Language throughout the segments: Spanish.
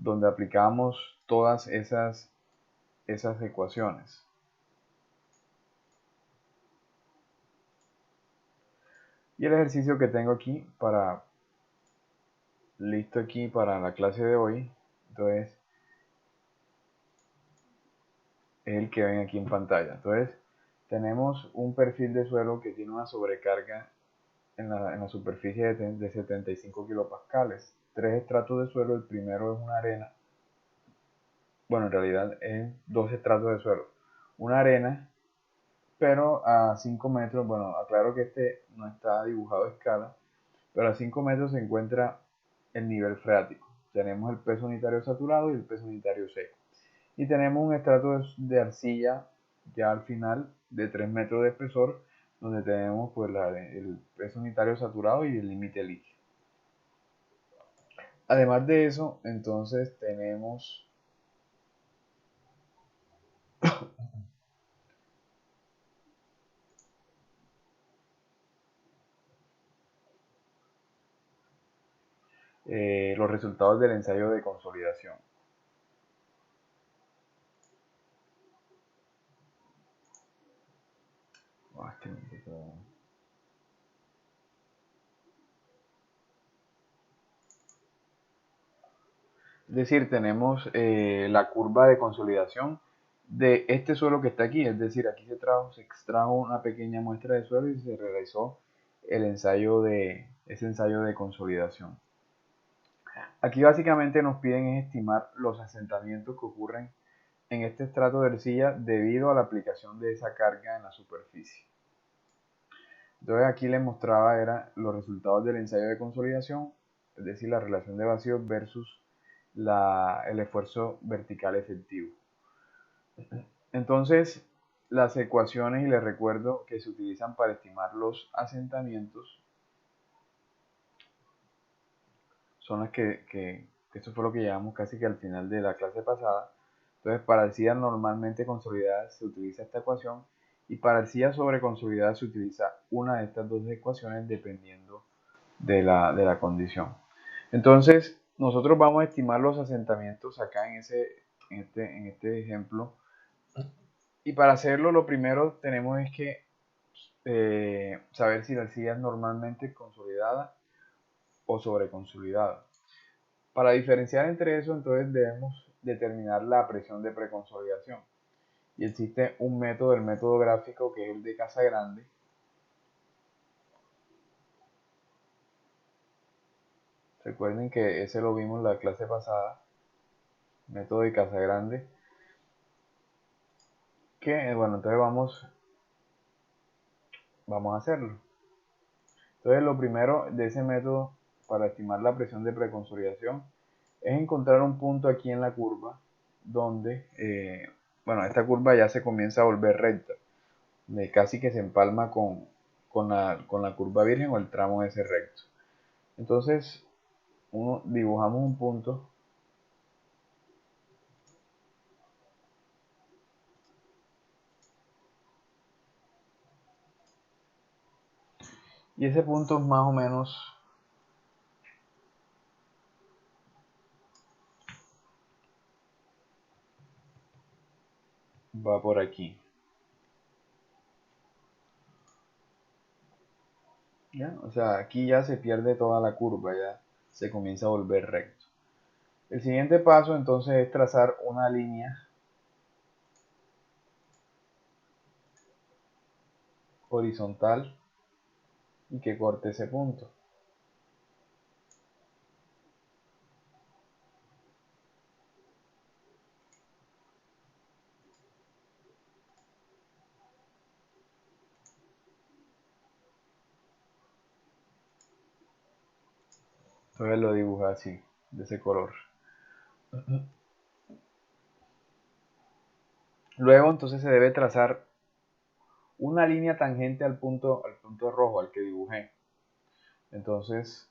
donde aplicamos todas esas ecuaciones. Y el ejercicio que tengo aquí listo aquí para la clase de hoy, entonces es el que ven aquí en pantalla. Entonces tenemos un perfil de suelo que tiene una sobrecarga en la superficie de 75 kilopascales. Tres estratos de suelo, el primero es una arena, bueno, en realidad es dos estratos de suelo. Una arena, pero a 5 metros, bueno, aclaro que este no está dibujado a escala, pero a 5 metros se encuentra el nivel freático. Tenemos el peso unitario saturado y el peso unitario seco. Y tenemos un estrato de arcilla ya al final de 3 metros de espesor, donde tenemos pues el peso unitario saturado y el límite líquido. Además de eso, entonces tenemos los resultados del ensayo de consolidación. Es decir, tenemos la curva de consolidación de este suelo que está aquí, es decir, aquí se extrajo una pequeña muestra de suelo y se realizó ese ensayo de consolidación. Aquí básicamente nos piden estimar los asentamientos que ocurren en este estrato de arcilla debido a la aplicación de esa carga en la superficie. Entonces aquí les mostraba los resultados del ensayo de consolidación, es decir, la relación de vacío versus el esfuerzo vertical efectivo. Entonces, las ecuaciones, y les recuerdo que se utilizan para estimar los asentamientos, son las que esto fue lo que llevamos casi que al final de la clase pasada. Entonces, para arcillas normalmente consolidadas se utiliza esta ecuación y para arcillas sobreconsolidadas se utiliza una de estas dos ecuaciones dependiendo de la condición. Entonces, nosotros vamos a estimar los asentamientos acá en este ejemplo. Y para hacerlo, lo primero tenemos es que saber si la arcilla es normalmente consolidada o sobreconsolidada. Para diferenciar entre eso, entonces debemos determinar la presión de preconsolidación. Y existe un método, el método gráfico, que es el de Casagrande. Recuerden que ese lo vimos en la clase pasada, método de Casagrande. Que, bueno, entonces vamos a hacerlo. Entonces, lo primero de ese método para estimar la presión de preconsolidación es encontrar un punto aquí en la curva donde, bueno, esta curva ya se comienza a volver recta, de casi que se empalma con la curva virgen o el tramo ese recto. Entonces, dibujamos un punto y ese punto más o menos va por aquí. ¿Ya? O sea, aquí ya se pierde toda la curva, ya se comienza a volver recto. El siguiente paso entonces es trazar una línea horizontal y que corte ese punto. Entonces lo dibuja así, de ese color. Luego entonces se debe trazar una línea tangente al punto rojo, al que dibujé. Entonces,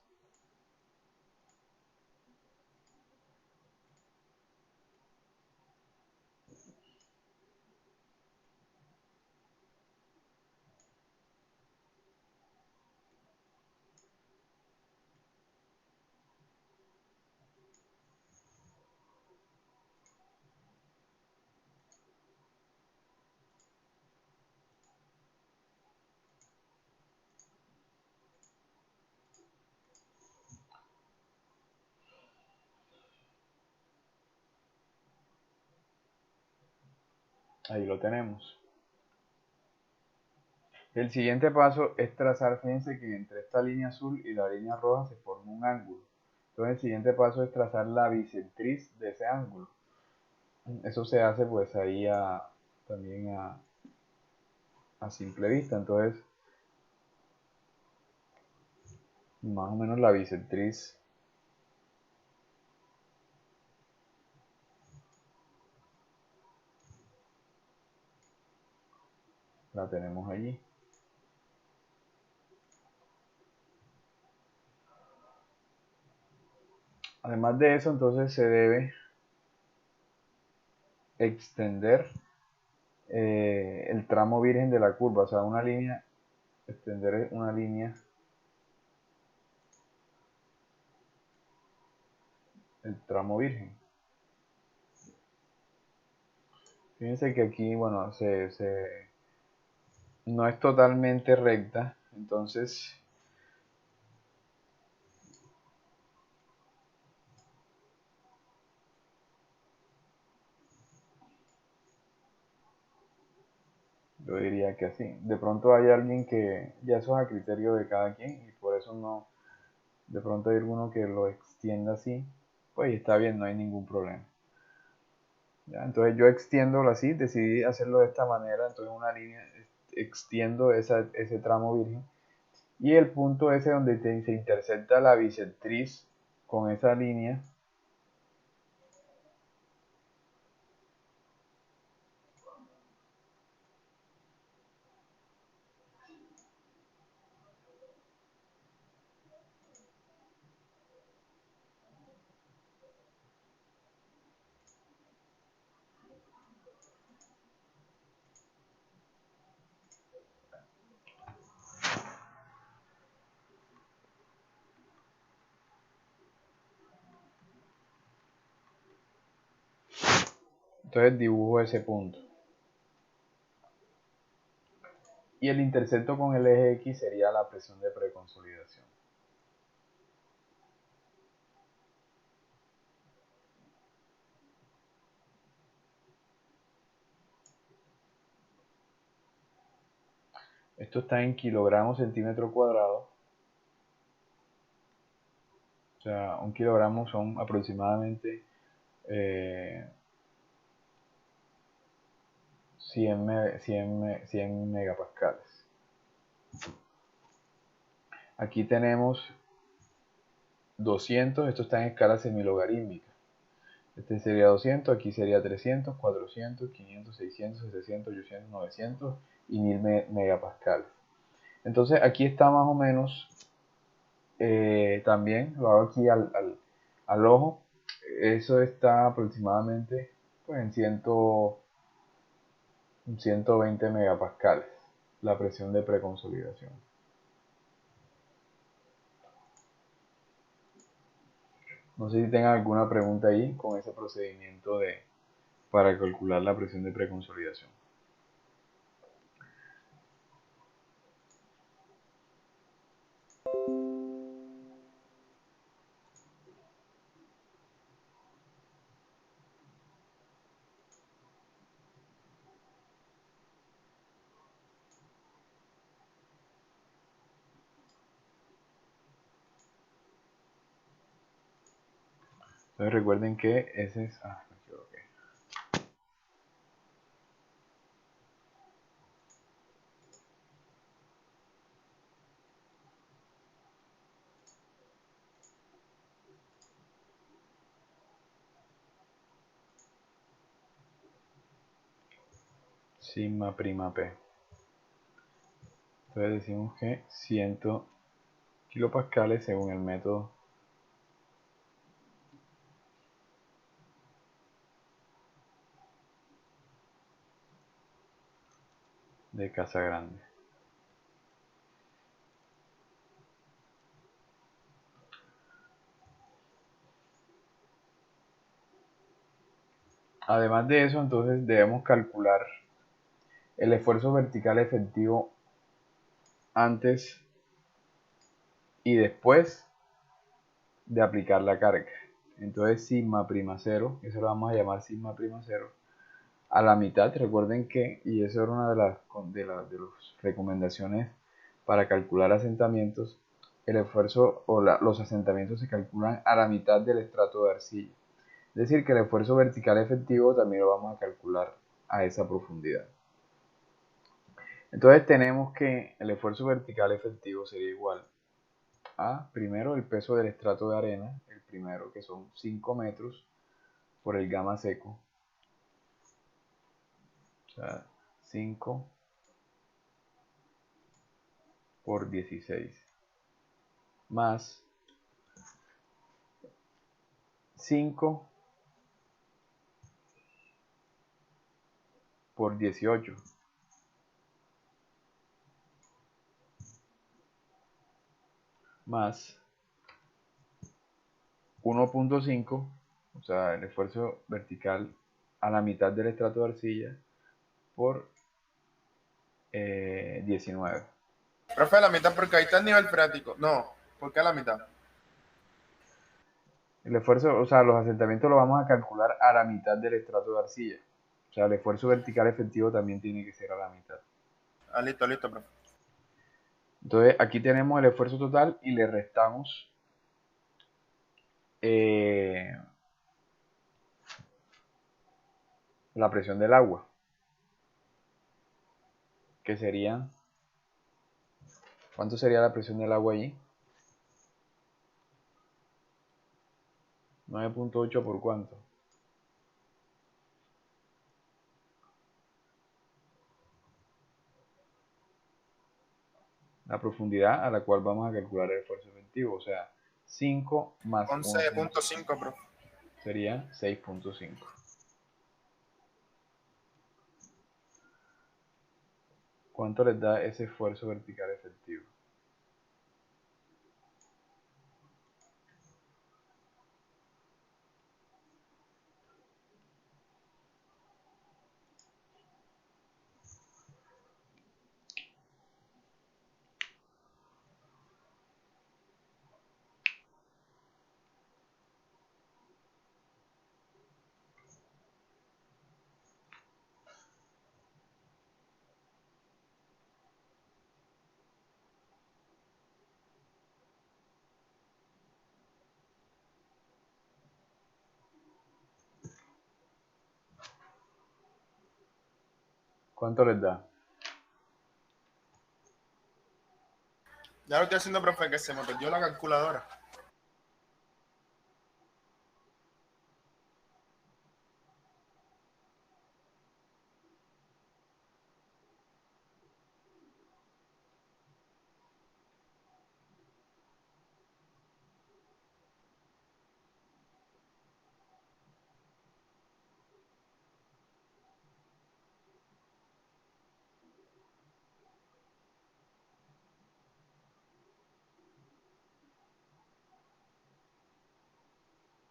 Ahí lo tenemos. El siguiente paso es trazar, fíjense que entre esta línea azul y la línea roja se forma un ángulo. Entonces el siguiente paso es trazar la bisectriz de ese ángulo. Eso se hace pues ahí también a simple vista. Entonces más o menos la bisectriz la tenemos allí. Además de eso, entonces se debe extender el tramo virgen de la curva, o sea, una línea, extender una línea, el tramo virgen. Fíjense que aquí, bueno, no es totalmente recta, entonces yo diría que así. De pronto hay alguien que ya eso es a criterio de cada quien y por eso no, de pronto hay alguno que lo extienda así, pues está bien, no hay ningún problema. ¿Ya? Entonces yo extiéndolo así, decidí hacerlo de esta manera, entonces una línea, extiendo ese tramo virgen y el punto ese donde se intersecta la bisectriz con esa línea, entonces dibujo ese punto. Y el intersecto con el eje X sería la presión de preconsolidación. Esto está en kilogramos centímetro cuadrado. O sea, un kilogramo son aproximadamente 100 megapascales. Aquí tenemos 200, esto está en escala semilogarítmica. Este sería 200, aquí sería 300, 400, 500, 600, 700, 800, 900 y 1000 megapascales. Entonces aquí está más o menos, también lo hago aquí al ojo, eso está aproximadamente pues, en 120 megapascales, la presión de preconsolidación. No sé si tengan alguna pregunta ahí con ese procedimiento para calcular la presión de preconsolidación. Entonces recuerden que ese es... me equivoqué. Sigma prima P. Entonces decimos que 100 kilopascales según el método de Casagrande. Además de eso, entonces debemos calcular el esfuerzo vertical efectivo antes y después de aplicar la carga. Entonces sigma prima cero, eso lo vamos a llamar sigma prima cero, a la mitad. Recuerden que, y eso era una de las recomendaciones para calcular asentamientos, el esfuerzo o los asentamientos se calculan a la mitad del estrato de arcilla. Es decir, que el esfuerzo vertical efectivo también lo vamos a calcular a esa profundidad. Entonces tenemos que el esfuerzo vertical efectivo sería igual a, primero, el peso del estrato de arena, el primero, que son 5 metros, por el gamma seco. O sea, 5 por 16. Más 5 por 18. Más 1.5, o sea, el esfuerzo vertical a la mitad del estrato de arcilla por 19. Profe, a la mitad porque ahí está el nivel freático. No, ¿por qué a la mitad? El esfuerzo, o sea, los asentamientos lo vamos a calcular a la mitad del estrato de arcilla. O sea, el esfuerzo vertical efectivo también tiene que ser a la mitad. Ah, listo, listo, profe. Entonces, aquí tenemos el esfuerzo total y le restamos eh, la presión del agua, que sería, ¿cuánto sería la presión del agua allí? 9.8 por cuánto. La profundidad a la cual vamos a calcular el esfuerzo efectivo, o sea, 5 más 1.5 11.5, profe. sería 6.5. ¿Cuánto les da ese esfuerzo vertical efectivo? ¿Cuánto les da? Ya lo estoy haciendo, profe, que se me perdió la calculadora.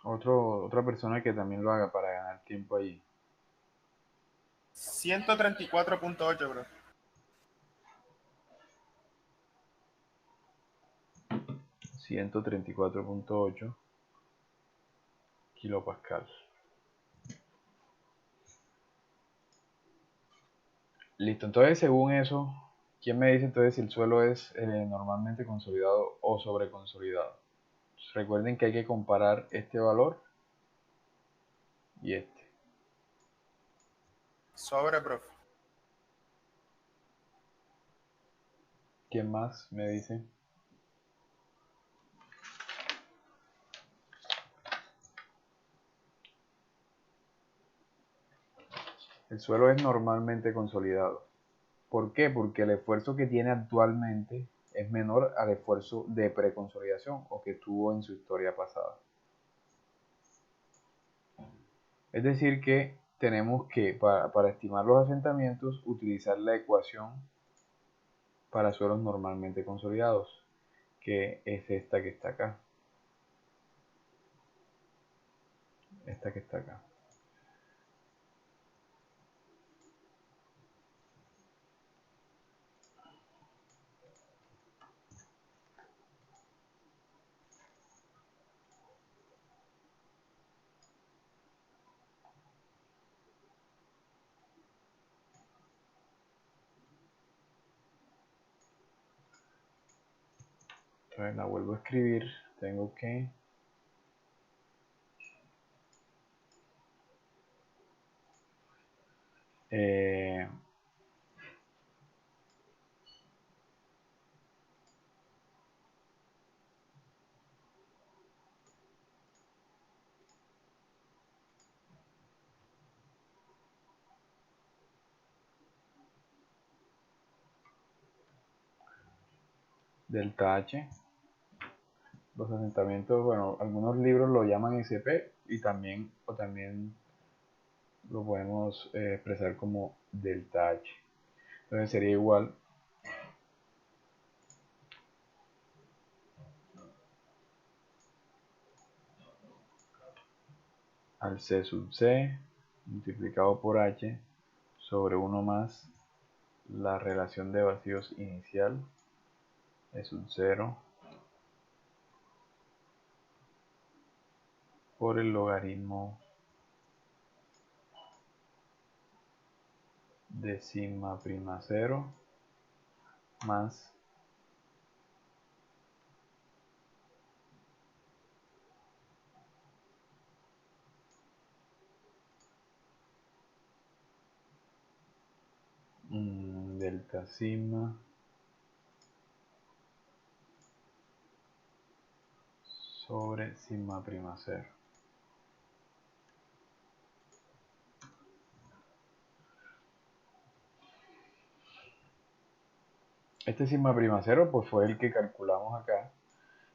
Otra persona que también lo haga para ganar tiempo ahí. 134.8, bro. 134.8 kilopascal. Listo, entonces según eso, ¿quién me dice entonces si el suelo es normalmente consolidado o sobreconsolidado? Recuerden que hay que comparar este valor y este. Sobre, profe. ¿Quién más me dice? El suelo es normalmente consolidado. ¿Por qué? Porque el esfuerzo que tiene actualmente es menor al esfuerzo de preconsolidación o que tuvo en su historia pasada. Es decir que tenemos que, para estimar los asentamientos, utilizar la ecuación para suelos normalmente consolidados, que es esta que está acá. Esta que está acá. Entonces la vuelvo a escribir. Tengo que eh, delta H. Los asentamientos, bueno, algunos libros lo llaman SP y también, o también lo podemos expresar como delta H. Entonces sería igual al C sub C multiplicado por H sobre 1 más la relación de vacíos inicial E sub 0 por el logaritmo de sigma prima 0 más delta sigma sobre sigma prima 0. Este sigma prima 0 pues fue el que calculamos acá.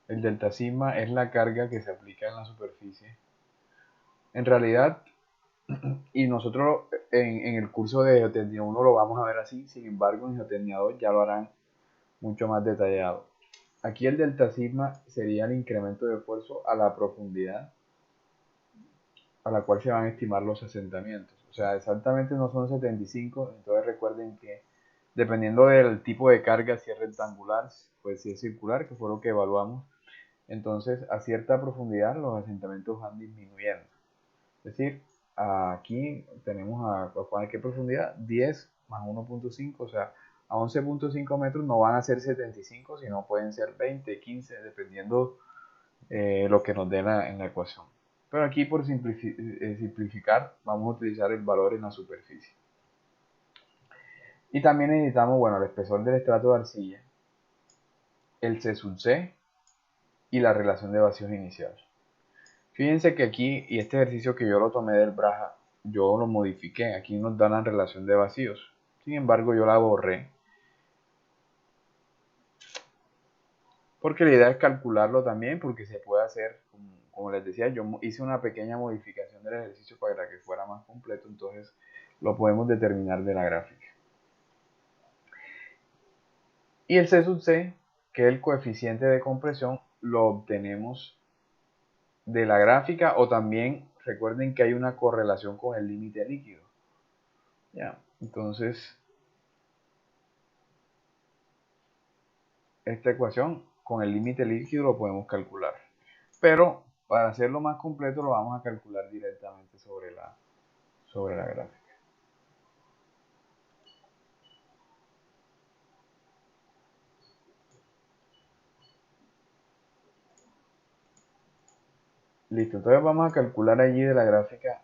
El delta sigma es la carga que se aplica en la superficie. En realidad, y nosotros en el curso de Geotecnia 1 lo vamos a ver así, sin embargo en Geotecnia 2 ya lo harán mucho más detallado. Aquí el delta sigma sería el incremento de esfuerzo a la profundidad a la cual se van a estimar los asentamientos. O sea, exactamente no son 75, entonces recuerden que dependiendo del tipo de carga, si es rectangular, pues si es circular, que fue lo que evaluamos, entonces a cierta profundidad los asentamientos van disminuyendo. Es decir, aquí tenemos a qué profundidad, 10 más 1.5, o sea, a 11.5 metros no van a ser 75, sino pueden ser 20, 15, dependiendo lo que nos dé en la ecuación. Pero aquí por simplificar vamos a utilizar el valor en la superficie. Y también necesitamos, bueno, el espesor del estrato de arcilla, el C sub C y la relación de vacíos inicial. Fíjense que aquí, y este ejercicio que yo lo tomé del Braja, yo lo modifiqué. Aquí nos dan la relación de vacíos. Sin embargo, yo la borré. Porque la idea es calcularlo también, porque se puede hacer, como les decía, yo hice una pequeña modificación del ejercicio para que fuera más completo, entonces lo podemos determinar de la gráfica. Y el C sub C, que es el coeficiente de compresión, lo obtenemos de la gráfica o también recuerden que hay una correlación con el límite líquido. ¿Ya? Entonces, esta ecuación con el límite líquido lo podemos calcular. Pero para hacerlo más completo lo vamos a calcular directamente sobre la gráfica. Listo, entonces vamos a calcular allí de la gráfica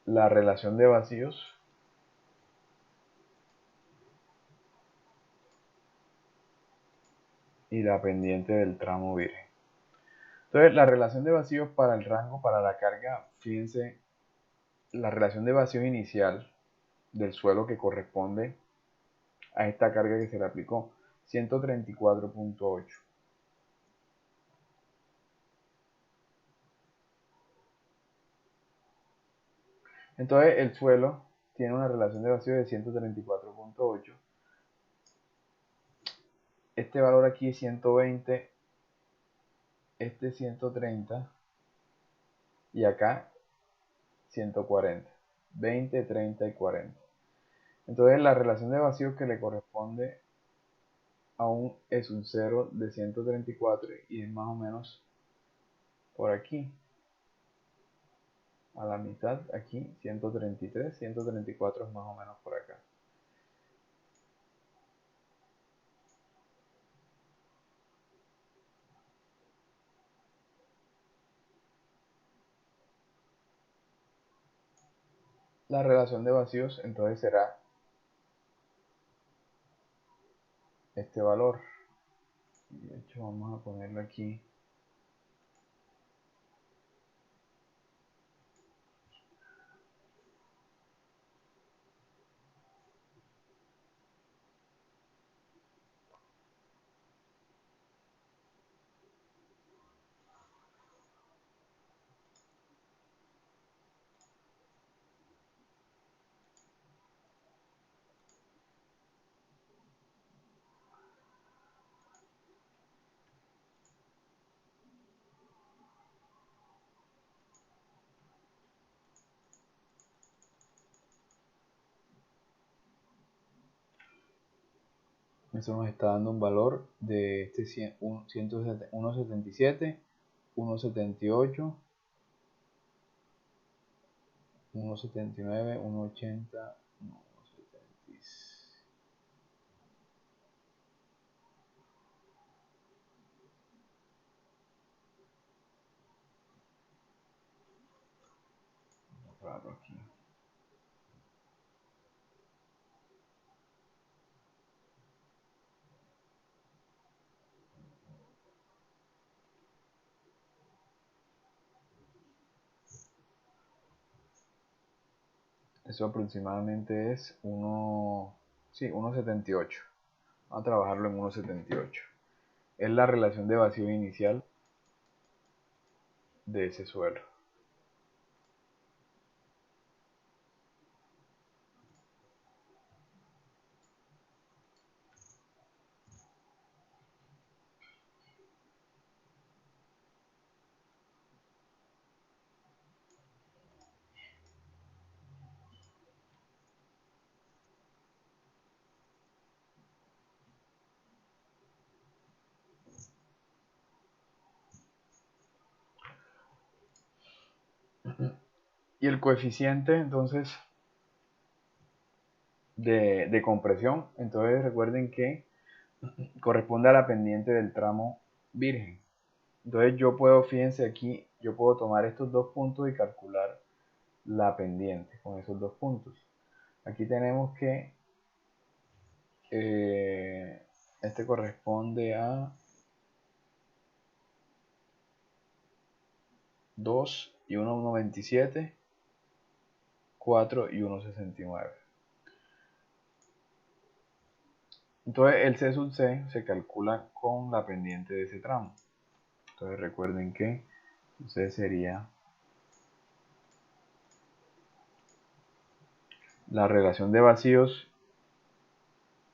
la relación de vacíos y la pendiente del tramo virgen. Entonces la relación de vacíos para el rango, para la carga, fíjense, la relación de vacío inicial del suelo que corresponde a esta carga que se le aplicó, 134.8. Entonces el suelo tiene una relación de vacío de 134.8. Este valor aquí es 120, este 130 y acá 140. 20, 30 y 40. Entonces la relación de vacío que le corresponde a un es un 0 de 134 y es más o menos por aquí. A la mitad aquí 133, 134 es más o menos por acá. la relación de vacíos entonces será este valor. De hecho, vamos a ponerlo aquí. Eso nos está dando un valor de este 1.77, 1.78, 1.79, 1.80, 1.76. Raro aquí. Eso aproximadamente es 1.78. Vamos a trabajarlo en 1.78. Es la relación de vacío inicial de ese suelo. Y el coeficiente entonces de compresión, entonces recuerden que corresponde a la pendiente del tramo virgen. Entonces yo puedo, fíjense aquí, yo puedo tomar estos dos puntos y calcular la pendiente con esos dos puntos. Aquí tenemos que este corresponde a 2 y 1.97, 4 y 1.69. Entonces el C sub C se calcula con la pendiente de ese tramo. Entonces recuerden que C sería la relación de vacíos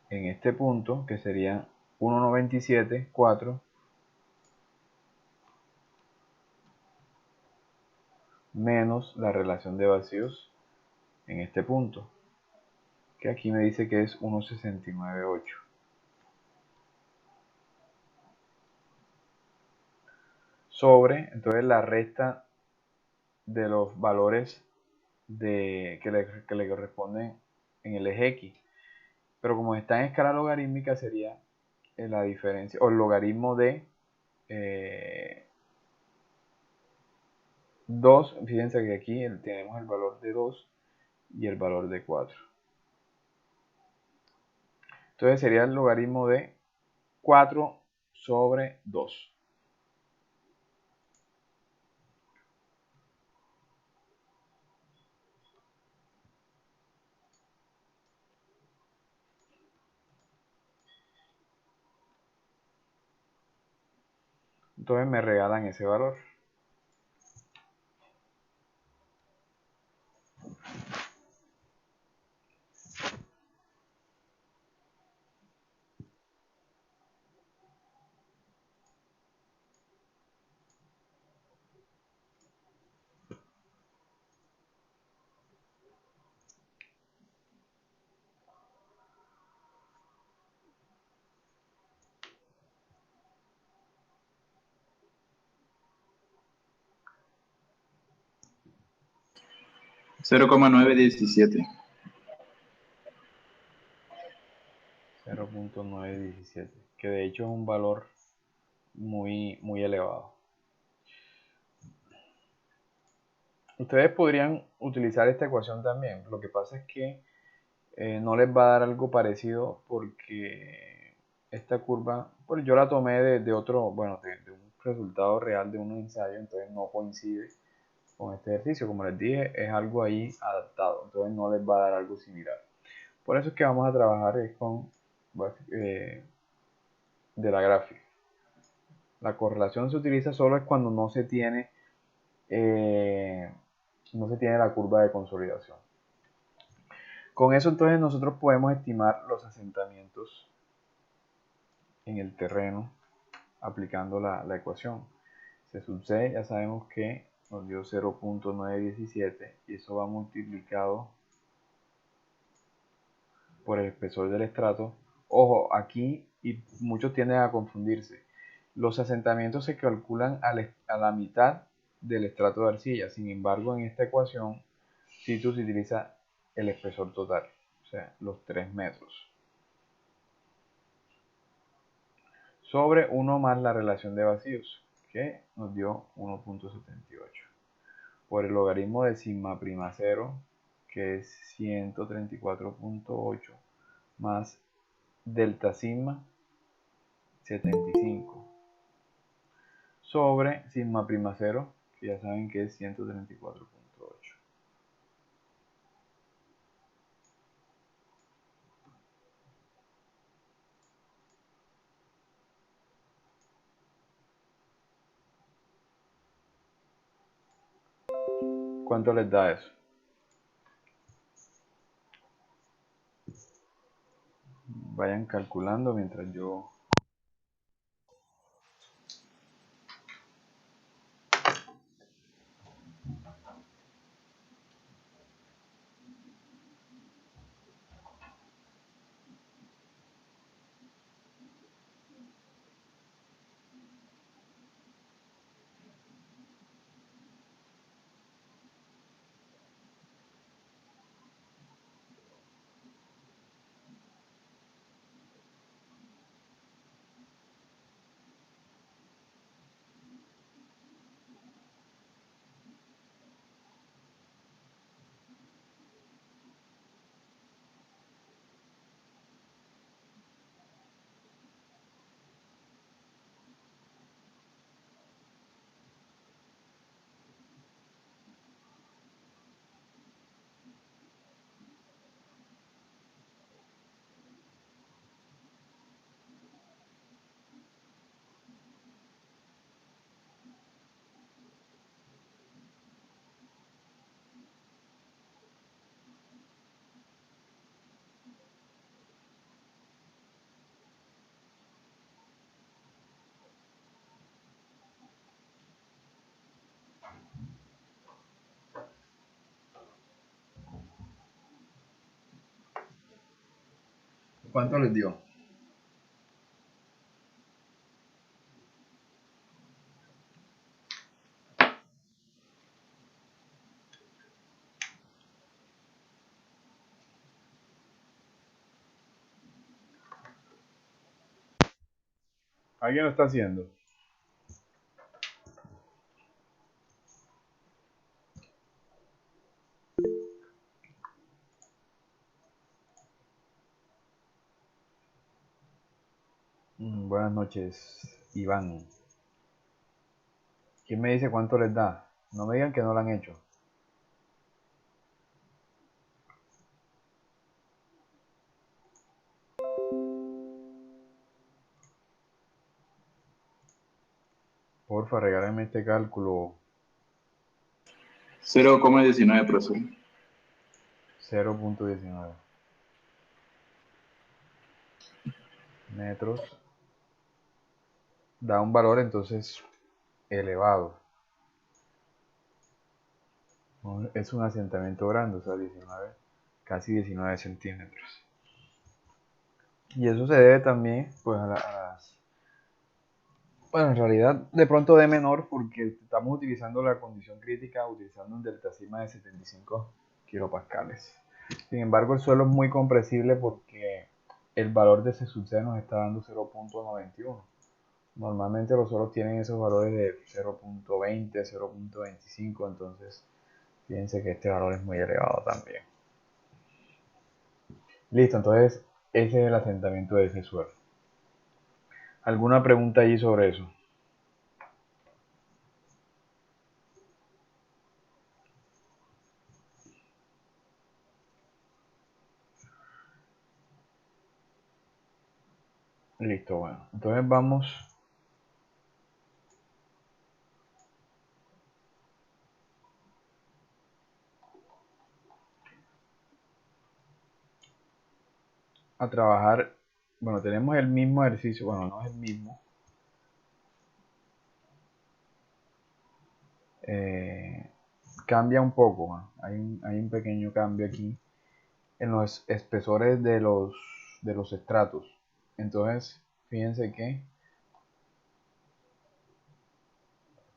en este punto, que sería 1.97, 4, menos la relación de vacíos en este punto, que aquí me dice que es 1.69, 8. Sobre, entonces la resta de los valores que le corresponden en el eje X. Pero como está en escala logarítmica sería la diferencia, o el logaritmo de 2, fíjense que aquí tenemos el valor de 2 y el valor de 4. Entonces sería el logaritmo de 4 sobre 2. Entonces me regalan ese valor. Cero coma 917. 0.917, que de hecho es un valor muy elevado. Ustedes podrían utilizar esta ecuación también. Lo que pasa es que no les va a dar algo parecido porque esta curva, pues yo la tomé de otro, bueno, de un resultado real de un ensayo, entonces no coincide con este ejercicio. Como les dije, es algo ahí adaptado, entonces no les va a dar algo similar. Por eso es que vamos a trabajar con de la gráfica. La correlación se utiliza solo es cuando eh, no se tiene la curva de consolidación. Con eso entonces nosotros podemos estimar los asentamientos en el terreno aplicando la ecuación. C sub C ya sabemos que nos dio 0.917 y eso va multiplicado por el espesor del estrato. Ojo, aquí y muchos tienden a confundirse. Los asentamientos se calculan a la mitad del estrato de arcilla. Sin embargo, en esta ecuación, Situ se utiliza el espesor total, o sea, los 3 metros. Sobre 1 más la relación de vacíos, que nos dio 1.78. Por el logaritmo de sigma prima 0, que es 134.8, más delta sigma 75 sobre sigma prima 0, que ya saben que es 134.8. ¿Cuánto les da eso? Vayan calculando mientras yo... ¿Cuánto les dio? ¿Alguien lo está haciendo? Buenas noches, Iván. ¿Quién me dice cuánto les da? No me digan que no lo han hecho. Porfa, regálenme este cálculo. 0,19, profesor. 0.19 metros. Da un valor entonces elevado. Es un asentamiento grande, o sea, 19, casi 19 centímetros. Y eso se debe también, pues, a las... Bueno, en realidad, de pronto de menor, porque estamos utilizando la condición crítica, utilizando un delta sigma de 75 kilopascales. Sin embargo, el suelo es muy compresible porque el valor de C sub C nos está dando 0.91. Normalmente los suelos tienen esos valores de 0.20, 0.25, entonces Fíjense que este valor es muy elevado también. Listo, entonces ese es el asentamiento de ese suelo. ¿Alguna pregunta allí sobre eso? Listo, bueno. Entonces vamos a trabajar. Bueno, tenemos el mismo ejercicio. Bueno, no es el mismo. Cambia un poco. ¿No? Hay un pequeño cambio aquí en los espesores de los estratos. Entonces, fíjense que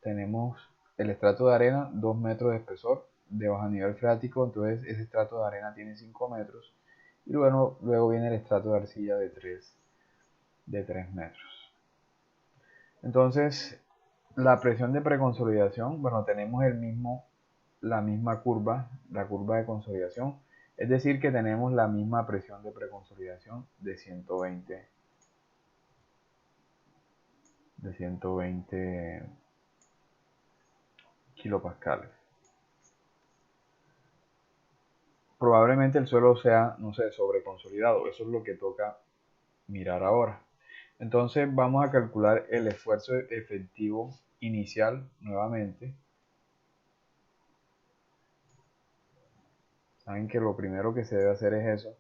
tenemos el estrato de arena, 2 metros de espesor, de bajo nivel freático, entonces ese estrato de arena tiene 5 metros, y luego viene el estrato de arcilla de 3 metros. Entonces, la presión de preconsolidación, bueno, tenemos la misma curva, la curva de consolidación, es decir, que tenemos la misma presión de preconsolidación de 120 kilopascales. Probablemente el suelo sea, no sé, sobreconsolidado. Eso es lo que toca mirar ahora. Entonces vamos a calcular el esfuerzo efectivo inicial nuevamente. Saben que lo primero que se debe hacer es eso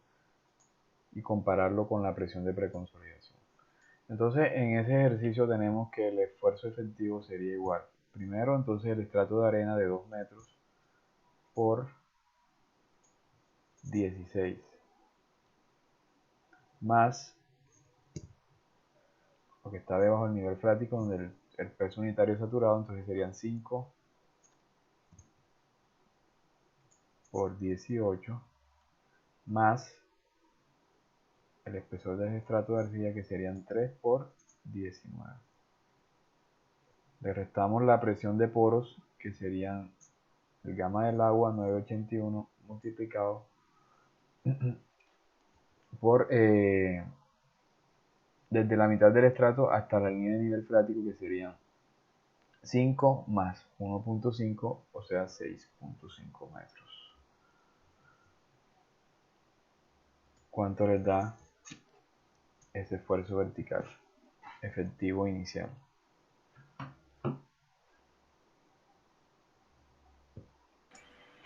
y compararlo con la presión de preconsolidación. Entonces en ese ejercicio tenemos que el esfuerzo efectivo sería igual. Primero entonces el estrato de arena de 2 metros por 16 más lo que está debajo del nivel freático donde el peso unitario saturado, entonces serían 5 por 18 más el espesor del estrato de arcilla que serían 3 por 19. Le restamos la presión de poros que serían el gamma del agua 981 multiplicado por desde la mitad del estrato hasta la línea de nivel freático que serían 5 más 1.5, o sea 6.5 metros. ¿Cuánto les da ese esfuerzo vertical efectivo inicial?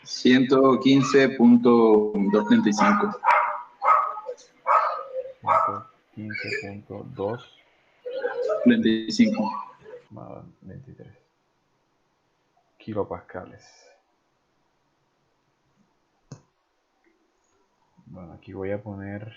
115.235. 115.2 35. más 23 kilopascales. Bueno, aquí voy a poner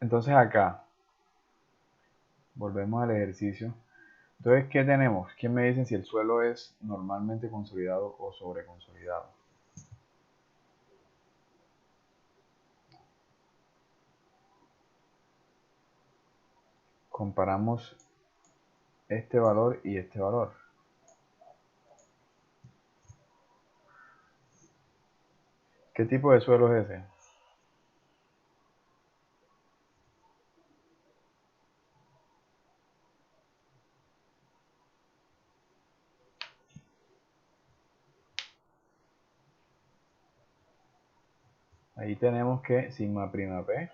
entonces acá volvemos al ejercicio. Entonces, ¿qué tenemos? ¿Quién me dice si el suelo es normalmente consolidado o sobreconsolidado? Comparamos este valor y este valor. ¿Qué tipo de suelo es ese? Ahí tenemos que sigma prima P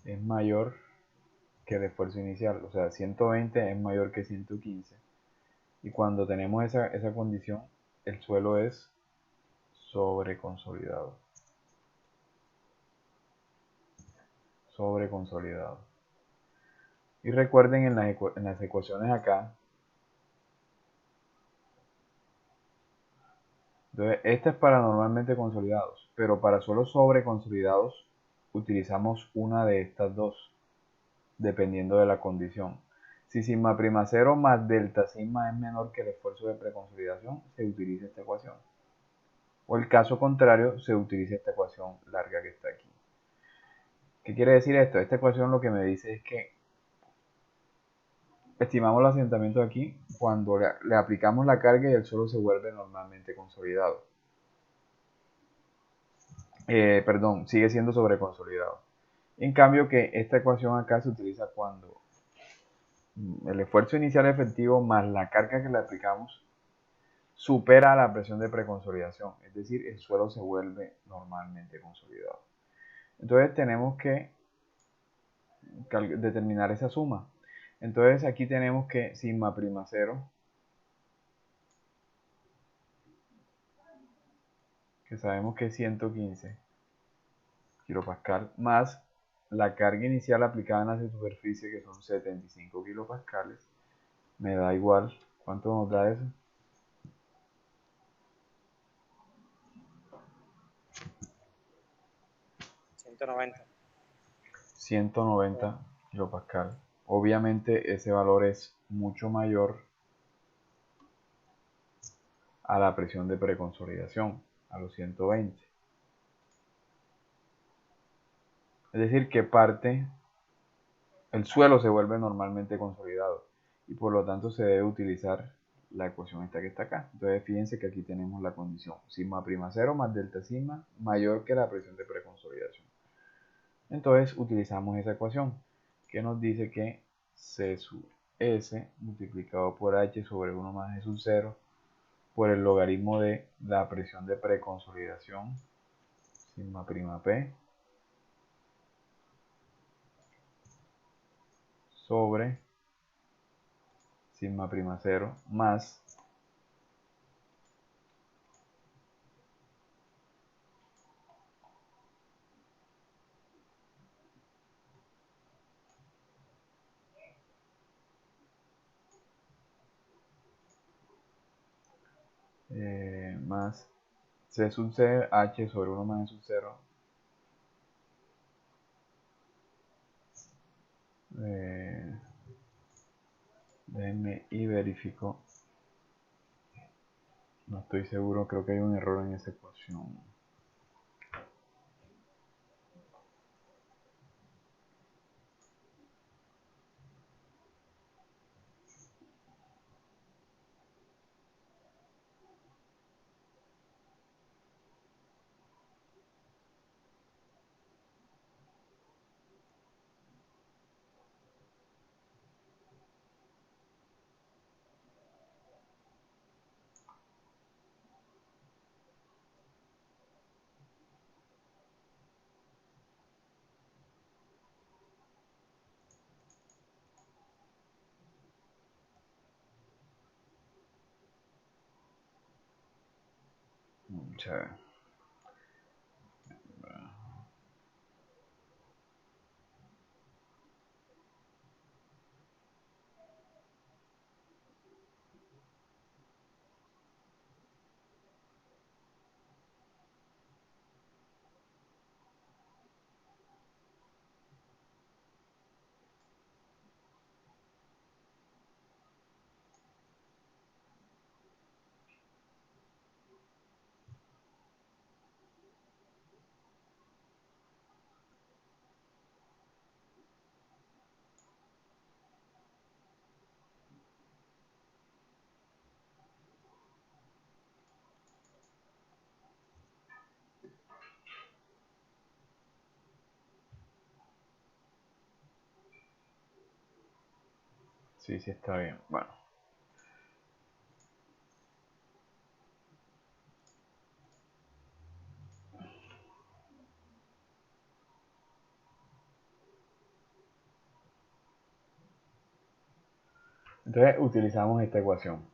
es mayor que el esfuerzo inicial, o sea, 120 es mayor que 115. Y cuando tenemos esa condición, el suelo es sobre consolidado. Sobre consolidado. Y recuerden en las ecuaciones acá, entonces esta es para normalmente consolidados, pero para suelos sobre consolidados utilizamos una de estas dos, dependiendo de la condición. Si sigma prima 0 más delta sigma es menor que el esfuerzo de preconsolidación, se utiliza esta ecuación. O el caso contrario, se utiliza esta ecuación larga que está aquí. ¿Qué quiere decir esto? Esta ecuación lo que me dice es que estimamos el asentamiento aquí cuando le aplicamos la carga y el suelo se vuelve normalmente consolidado. Perdón, sigue siendo sobreconsolidado. En cambio que esta ecuación acá se utiliza cuando el esfuerzo inicial efectivo más la carga que le aplicamos supera la presión de preconsolidación, es decir, el suelo se vuelve normalmente consolidado. Entonces tenemos que determinar esa suma. Entonces aquí tenemos que sigma prima 0, que sabemos que es 115 kilopascal, más la carga inicial aplicada en la superficie, que son 75 kilopascales, me da igual. ¿Cuánto nos da eso? 190 kilopascal. Obviamente ese valor es mucho mayor a la presión de preconsolidación, a los 120. Es decir, que el suelo se vuelve normalmente consolidado y por lo tanto se debe utilizar la ecuación esta que está acá. Entonces fíjense que aquí tenemos la condición sigma prima 0 más delta sigma mayor que la presión de preconsolidación. Entonces utilizamos esa ecuación que nos dice que C sub S multiplicado por H sobre 1 más G sub 0 por el logaritmo de la presión de preconsolidación sigma prima P sobre sigma prima 0 más más C sub C, H sobre 1 más G sub 0. Déjenme y verifico. No estoy seguro, creo que hay un error en esa ecuación. Chévere. Sí, sí está bien. Bueno. Entonces utilizamos esta ecuación.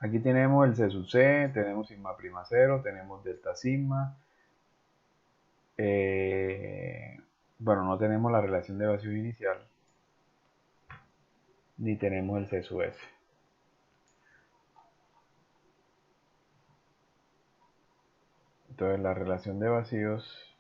Aquí tenemos el C sub C, tenemos sigma prima 0, tenemos delta sigma. Bueno, no tenemos la relación de vacío inicial, ni tenemos el C sub S. Entonces la relación de vacíos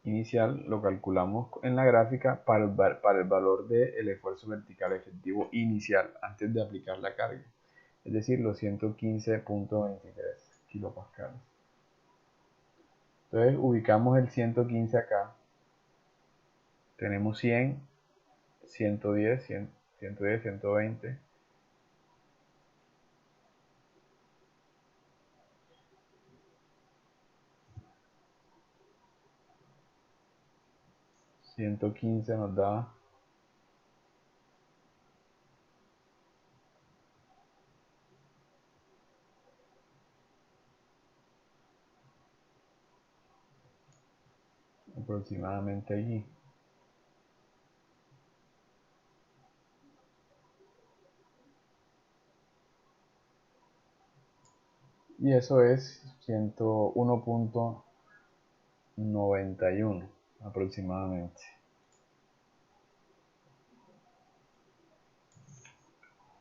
inicial lo calculamos en la gráfica para el valor del esfuerzo vertical efectivo inicial antes de aplicar la carga, es decir, los 115.23 kilopascales. Entonces ubicamos el 115 acá, tenemos 100, 110, 110, 120, 115 nos da aproximadamente allí. Y eso es 101.91 aproximadamente.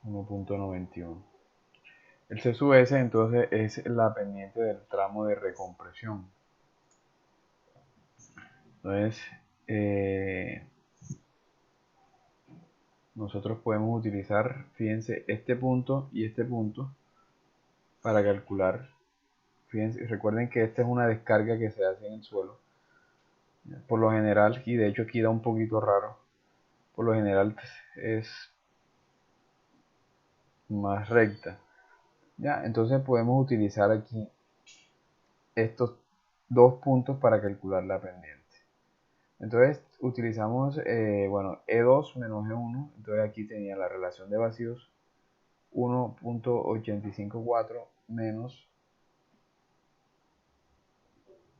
1.91. El C sub S entonces es la pendiente del tramo de recompresión. Entonces, nosotros podemos utilizar, fíjense, este punto y este punto para calcular. Fíjense, recuerden que esta es una descarga que se hace en el suelo. Por lo general, y de hecho aquí da un poquito raro, por lo general es más recta. ¿Ya? Entonces podemos utilizar aquí estos dos puntos para calcular la pendiente. Entonces utilizamos, bueno, E2 menos E1, entonces aquí tenía la relación de vacíos 1.854 menos,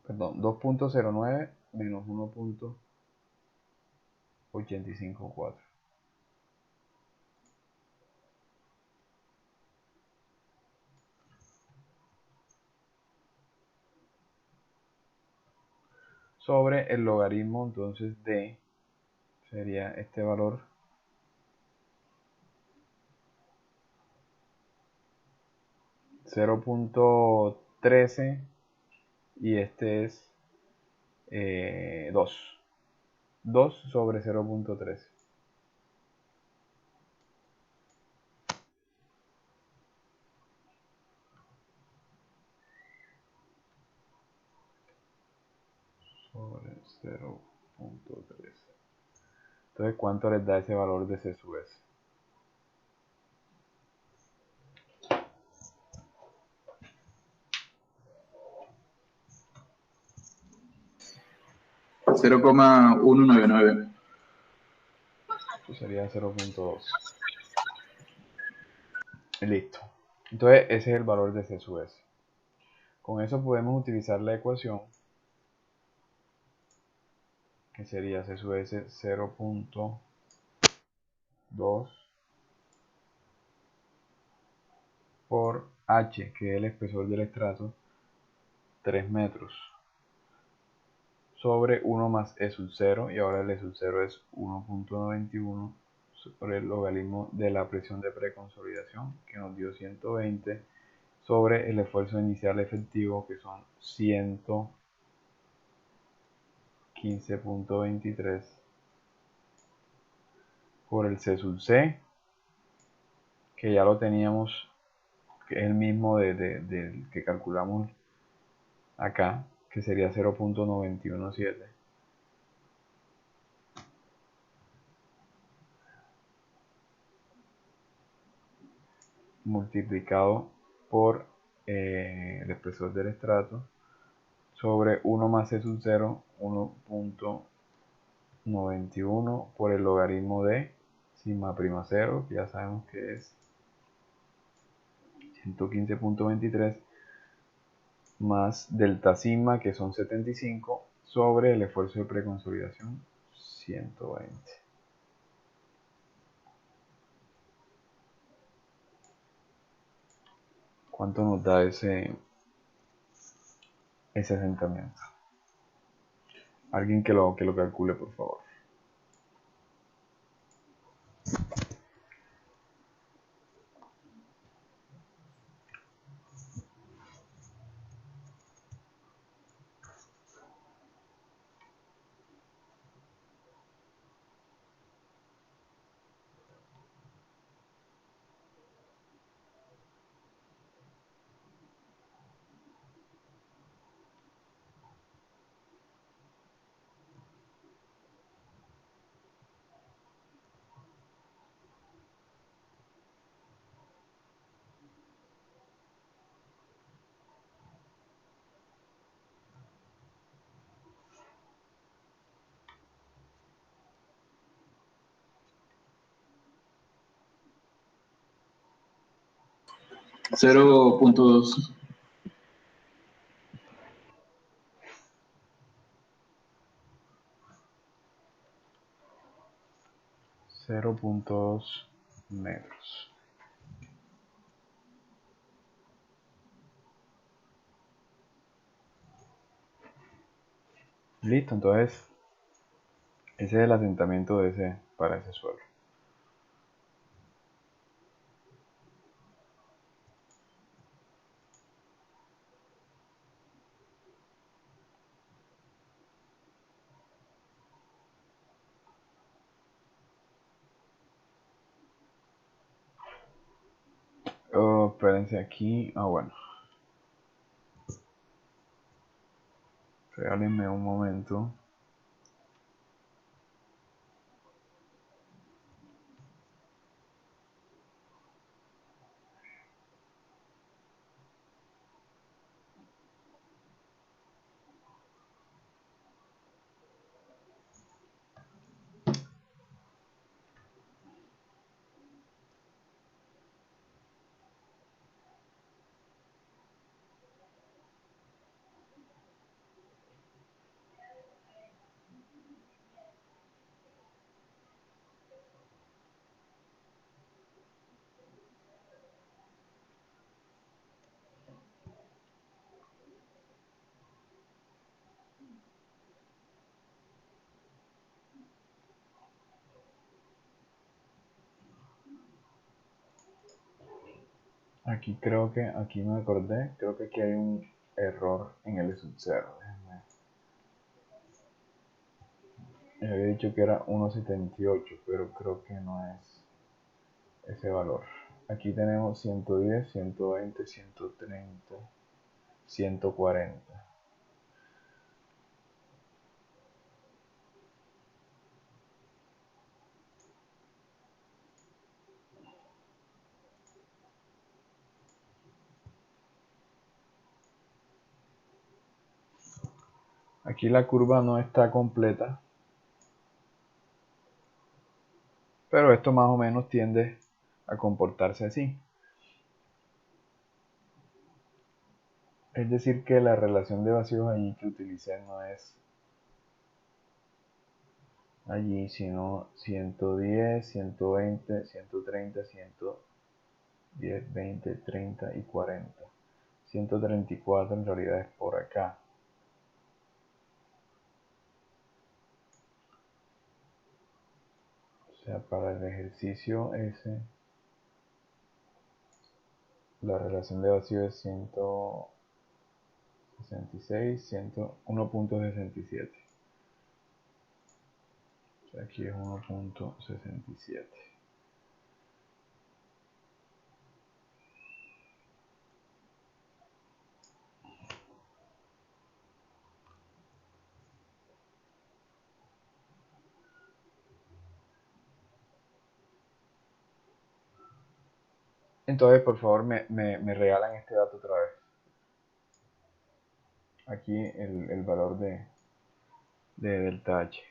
perdón, 2.09 menos 1.854. Sobre el logaritmo entonces de, sería este valor, .13 y este es 2. 2 sobre 0.13. Sobre 0.3. Entonces, ¿cuánto les da ese valor de C sub S? $0,199. Eso sería 0.2. Listo. Entonces, ese es el valor de C sub S. Con eso podemos utilizar la ecuación que sería C sub S 0.2 por H, que es el espesor del estrato, 3 metros, sobre 1 más E sub 0, y ahora el E sub 0 es 1.91 sobre el logaritmo de la presión de preconsolidación, que nos dio 120, sobre el esfuerzo inicial efectivo, que son 115.23, por el C sub C, que ya lo teníamos, que es el mismo del que calculamos acá, que sería 0.917, multiplicado por el espesor del estrato, sobre 1 más C sub 0, 1.91 por el logaritmo de sigma prima 0, que ya sabemos que es 115.23, más delta sigma, que son 75, sobre el esfuerzo de preconsolidación, 120. ¿Cuánto nos da ese asentamiento? Alguien que lo calcule, por favor. Cero punto dos. 0.2 metros. Listo, entonces ese es el asentamiento para ese suelo. Oh, espérense aquí. Bueno. Regálenme un momento. Aquí me acordé, creo que aquí hay un error en el sub 0. Había dicho que era 1.78, pero creo que no es ese valor. Aquí tenemos 110, 120, 130, 140. Aquí la curva no está completa, pero esto más o menos tiende a comportarse así. Es decir que la relación de vacíos allí que utilicé no es allí, sino 110, 120, 130, 110, 20, 30 y 40. 134 en realidad es por acá. O sea, para el ejercicio ese, la relación de vacío es 166, 1.67. O sea, aquí es 1.67. Entonces, por favor, me regalan este dato otra vez. Aquí el valor de delta H.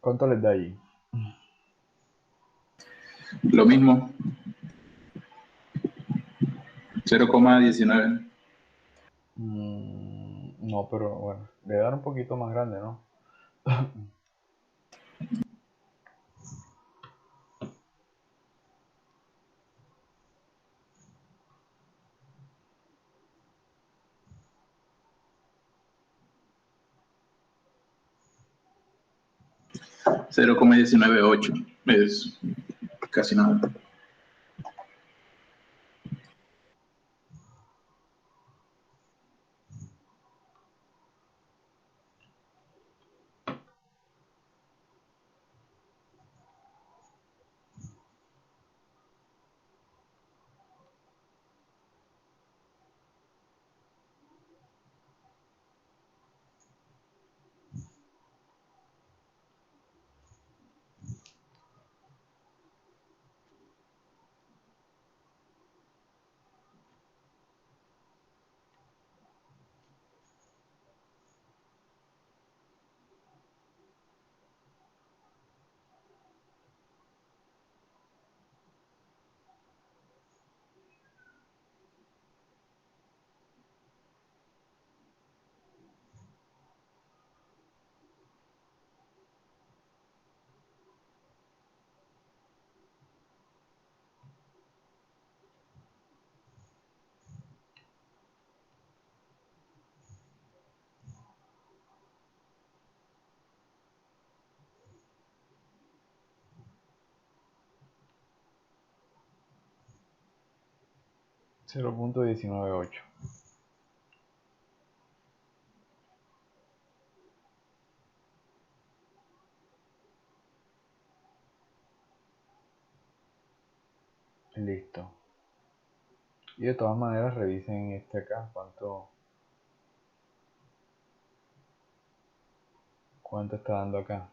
¿Cuánto les da allí? Lo mismo, 0,19. No, pero bueno, le dan un poquito más grande, ¿no? 0,198. Es casi nada. 0,198. Listo. Y de todas maneras revisen este acá, cuánto está dando acá.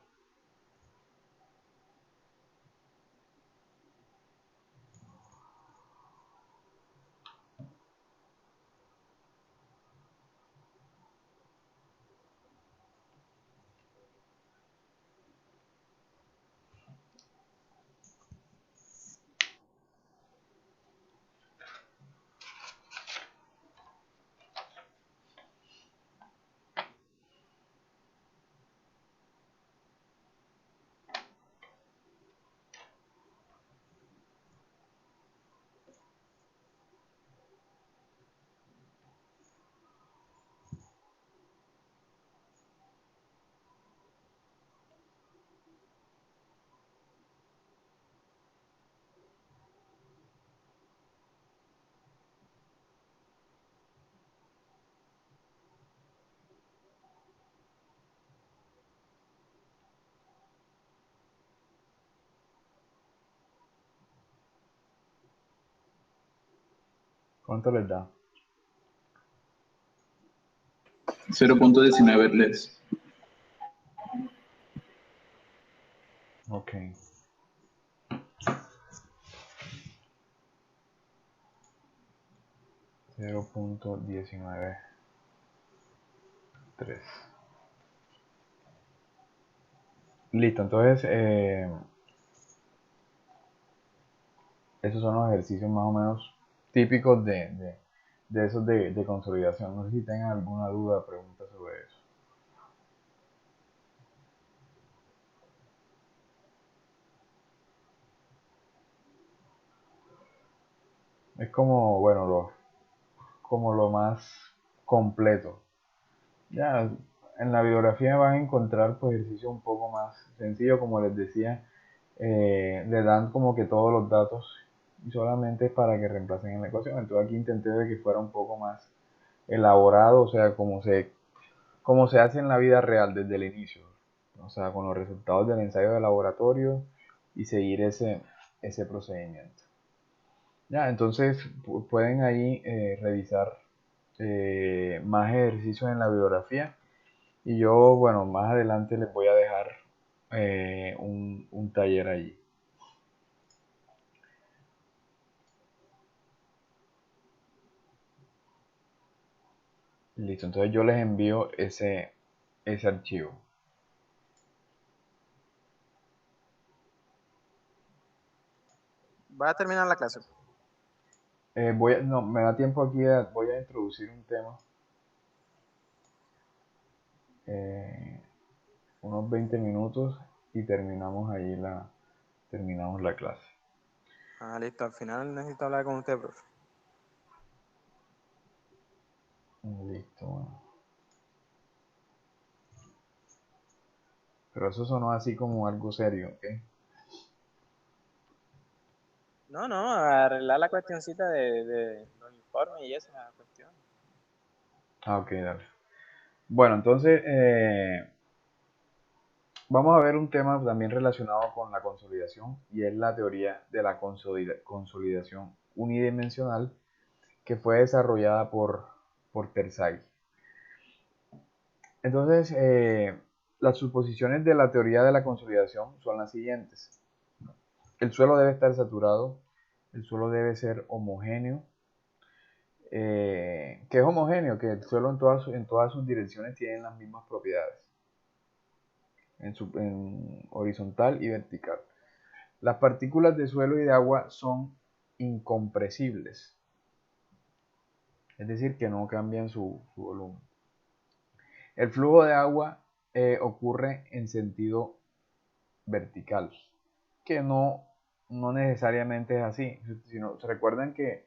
¿Cuánto les da? 0,19 LEDs. Ok. Cero punto 19,3. Listo, entonces esos son los ejercicios más o menos típicos de esos de consolidación. No sé si tengan alguna duda o pregunta sobre eso. Es como, bueno, como lo más completo. Ya, en la bibliografía van a encontrar pues ejercicios un poco más sencillos, como les decía, le dan como que todos los datos y solamente es para que reemplacen en la ecuación. Entonces aquí intenté de que fuera un poco más elaborado, o sea, como se hace en la vida real desde el inicio, o sea, con los resultados del ensayo de laboratorio y seguir ese procedimiento. Ya, entonces pueden ahí revisar más ejercicios en la bibliografía y yo, bueno, más adelante les voy a dejar un taller allí. Listo, entonces yo les envío ese archivo. Va a terminar la clase. No, me da tiempo aquí, voy a introducir un tema. Unos 20 minutos y terminamos la clase. Ah, listo. Al final necesito hablar con usted, profe. Listo, bueno. Pero eso sonó así como algo serio, ¿ok? No, arreglar la cuestioncita de los informes y esa cuestión. Ah, ok, dale. Bueno, entonces vamos a ver un tema también relacionado con la consolidación y es la teoría de la consolidación unidimensional que fue desarrollada por Terzaghi. Entonces, las suposiciones de la teoría de la consolidación son las siguientes. El suelo debe estar saturado, el suelo debe ser homogéneo. ¿Qué es homogéneo? Que el suelo en todas sus direcciones tiene las mismas propiedades, en horizontal y vertical. Las partículas de suelo y de agua son incompresibles, es decir, que no cambian su volumen. El flujo de agua ocurre en sentido vertical, que no necesariamente es así. Sino, ¿se recuerdan que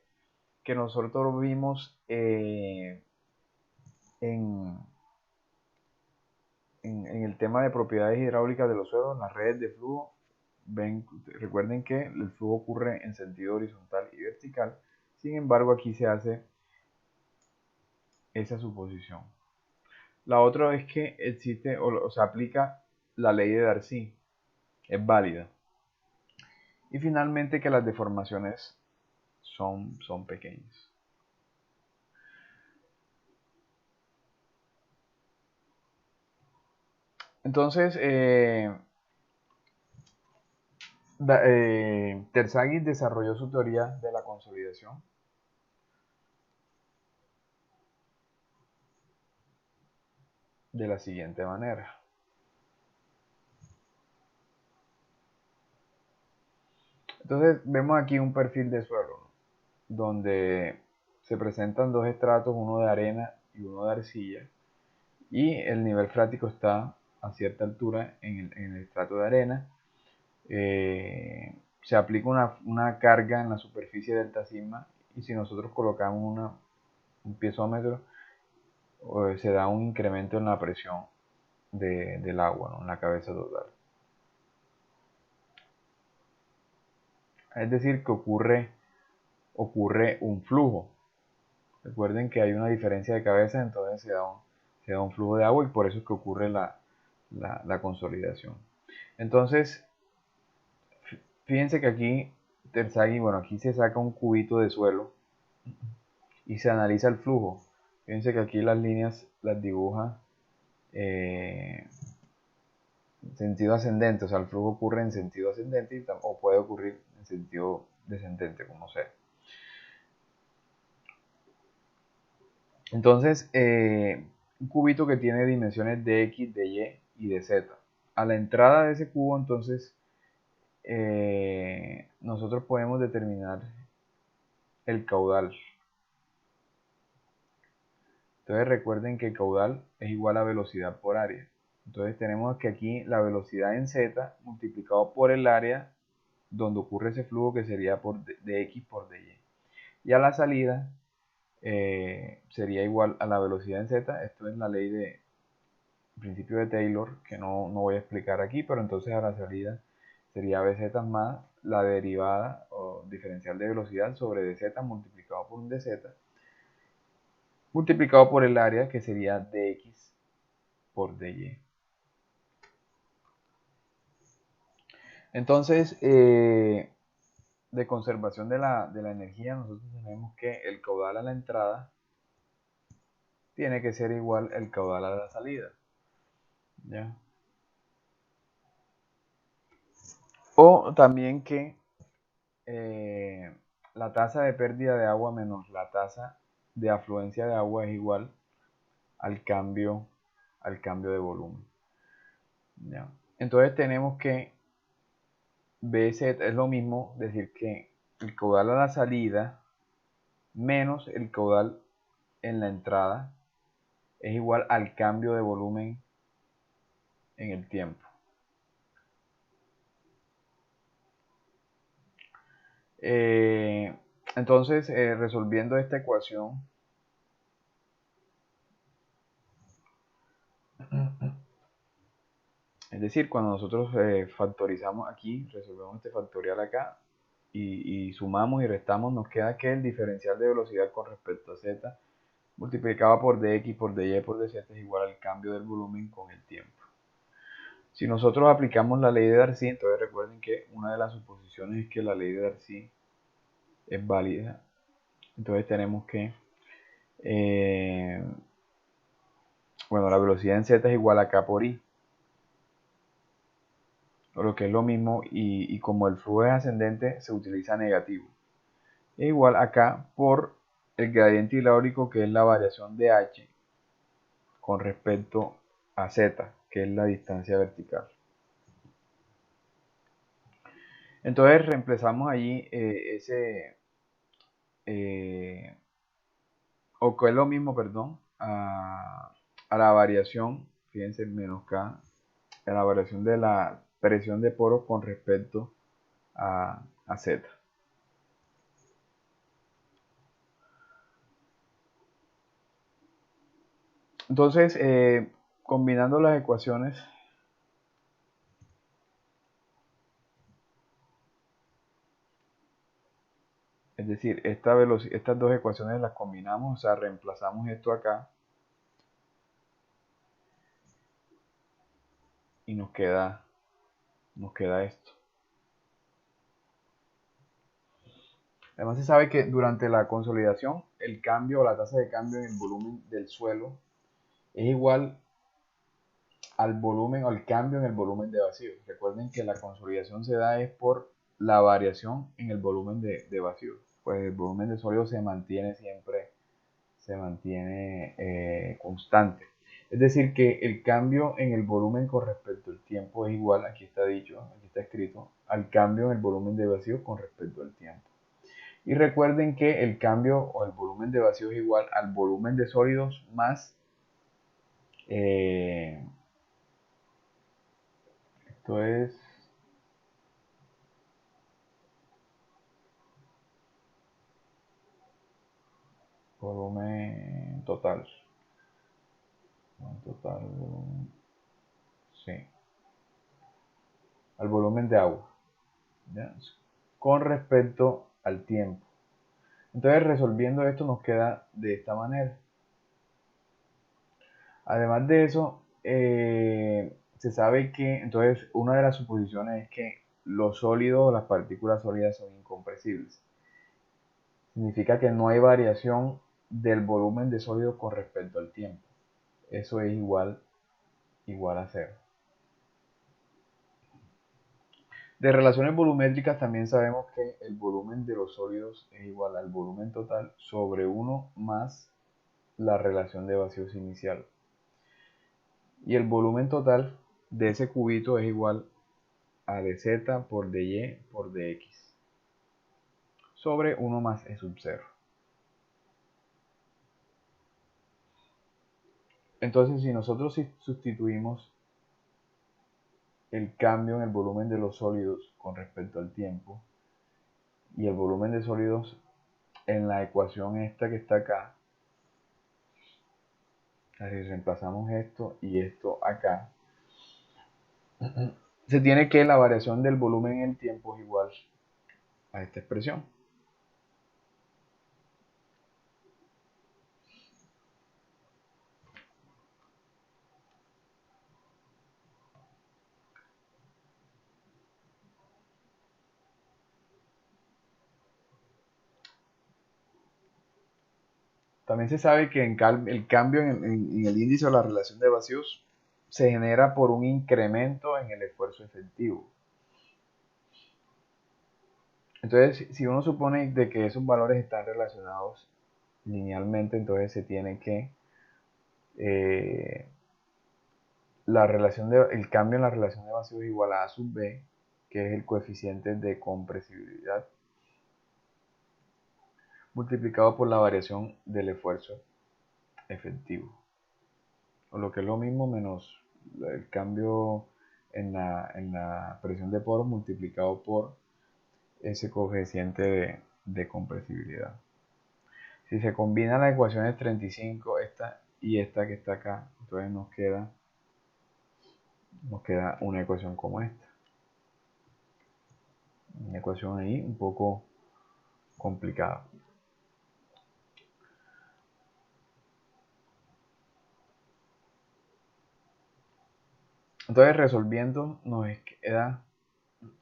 nosotros vimos en el tema de propiedades hidráulicas de los suelos, en las redes de flujo? Recuerden que el flujo ocurre en sentido horizontal y vertical. Sin embargo, aquí se hace esa suposición. La otra es que existe o se aplica la ley de Darcy, es válida. Y finalmente que las deformaciones son pequeñas. Entonces, Terzaghi desarrolló su teoría de la consolidación de la siguiente manera. Entonces vemos aquí un perfil de suelo, ¿no?, donde se presentan dos estratos, uno de arena y uno de arcilla, y el nivel freático está a cierta altura en el estrato de arena. Se aplica una carga en la superficie del tasigma, y si nosotros colocamos un piezómetro, se da un incremento en la presión del agua, ¿no?, en la cabeza total. Es decir, que ocurre un flujo. Recuerden que hay una diferencia de cabeza, entonces se da un flujo de agua y por eso es que ocurre la consolidación. Entonces, fíjense que aquí Terzaghi, bueno, aquí se saca un cubito de suelo y se analiza el flujo. Fíjense que aquí las líneas las dibuja en sentido ascendente, o sea, el flujo ocurre en sentido ascendente o puede ocurrir en sentido descendente, como sea. Entonces, un cubito que tiene dimensiones de X, de Y y de Z. A la entrada de ese cubo, entonces, nosotros podemos determinar el caudal. Entonces recuerden que el caudal es igual a velocidad por área. Entonces tenemos que aquí la velocidad en Z multiplicado por el área donde ocurre ese flujo, que sería de X por dy. Y a la salida sería igual a la velocidad en Z. Esto es la ley de principio de Taylor, que no voy a explicar aquí, pero entonces a la salida sería bz más la derivada o diferencial de velocidad sobre dz multiplicado por un dz multiplicado por el área, que sería dx por dy. Entonces, de conservación de la energía, nosotros tenemos que el caudal a la entrada tiene que ser igual al caudal a la salida, ¿ya? O también que la tasa de pérdida de agua menos la tasa de afluencia de agua es igual al cambio de volumen, ¿ya? Entonces tenemos que BZ es lo mismo decir que el caudal a la salida menos el caudal en la entrada es igual al cambio de volumen en el tiempo. Entonces, resolviendo esta ecuación, es decir, cuando nosotros factorizamos aquí, resolvemos este factorial acá y sumamos y restamos, nos queda que el diferencial de velocidad con respecto a z multiplicado por dx por dy por dz es igual al cambio del volumen con el tiempo. Si nosotros aplicamos la ley de Darcy, entonces recuerden que una de las suposiciones es que la ley de Darcy es válida. Entonces tenemos que, bueno, la velocidad en z es igual a k por i, o lo que es lo mismo, y como el flujo es ascendente, se utiliza negativo. Es igual a k por el gradiente hidráulico, que es la variación de h con respecto a z, que es la distancia vertical. Entonces reemplazamos allí o que es lo mismo, perdón, a la variación, fíjense, menos k, a la variación de la presión de poros con respecto a z. Entonces, combinando las ecuaciones, es decir, estas dos ecuaciones las combinamos, o sea, reemplazamos esto acá y nos queda esto. Además se sabe que durante la consolidación el cambio o la tasa de cambio en el volumen del suelo es igual al volumen o al cambio en el volumen de vacío. Recuerden que la consolidación se da es por la variación en el volumen de vacío. Pues el volumen de sólido se mantiene siempre, constante. Es decir, que el cambio en el volumen con respecto al tiempo es igual, aquí está dicho, aquí está escrito, al cambio en el volumen de vacío con respecto al tiempo. Y recuerden que el cambio o el volumen de vacío es igual al volumen de sólidos más esto es volumen total. Total volumen, sí, al volumen de agua, ¿ya? Con respecto al tiempo. Entonces, resolviendo esto nos queda de esta manera. Además de eso, se sabe que, entonces, una de las suposiciones es que los sólidos, las partículas sólidas son incompresibles. Significa que no hay variación del volumen de sólido con respecto al tiempo. Eso es igual a cero. De relaciones volumétricas también sabemos que el volumen de los sólidos es igual al volumen total sobre 1 más la relación de vacíos inicial. Y el volumen total de ese cubito es igual a dz por dy por dx sobre 1 más e sub 0. Entonces, si nosotros sustituimos el cambio en el volumen de los sólidos con respecto al tiempo y el volumen de sólidos en la ecuación esta que está acá, si reemplazamos esto y esto acá, se tiene que la variación del volumen en el tiempo es igual a esta expresión. También se sabe que el cambio en el índice o la relación de vacíos se genera por un incremento en el esfuerzo efectivo. Entonces, si uno supone de que esos valores están relacionados linealmente, entonces se tiene que el cambio en la relación de vacíos es igual a A sub B, que es el coeficiente de compresibilidad, multiplicado por la variación del esfuerzo efectivo. O lo que es lo mismo menos el cambio en la presión de poros multiplicado por ese coeficiente de compresibilidad. Si se combinan las ecuaciones 35, esta y esta que está acá, entonces nos queda una ecuación como esta. Una ecuación ahí un poco complicada. Entonces, resolviendo, nos queda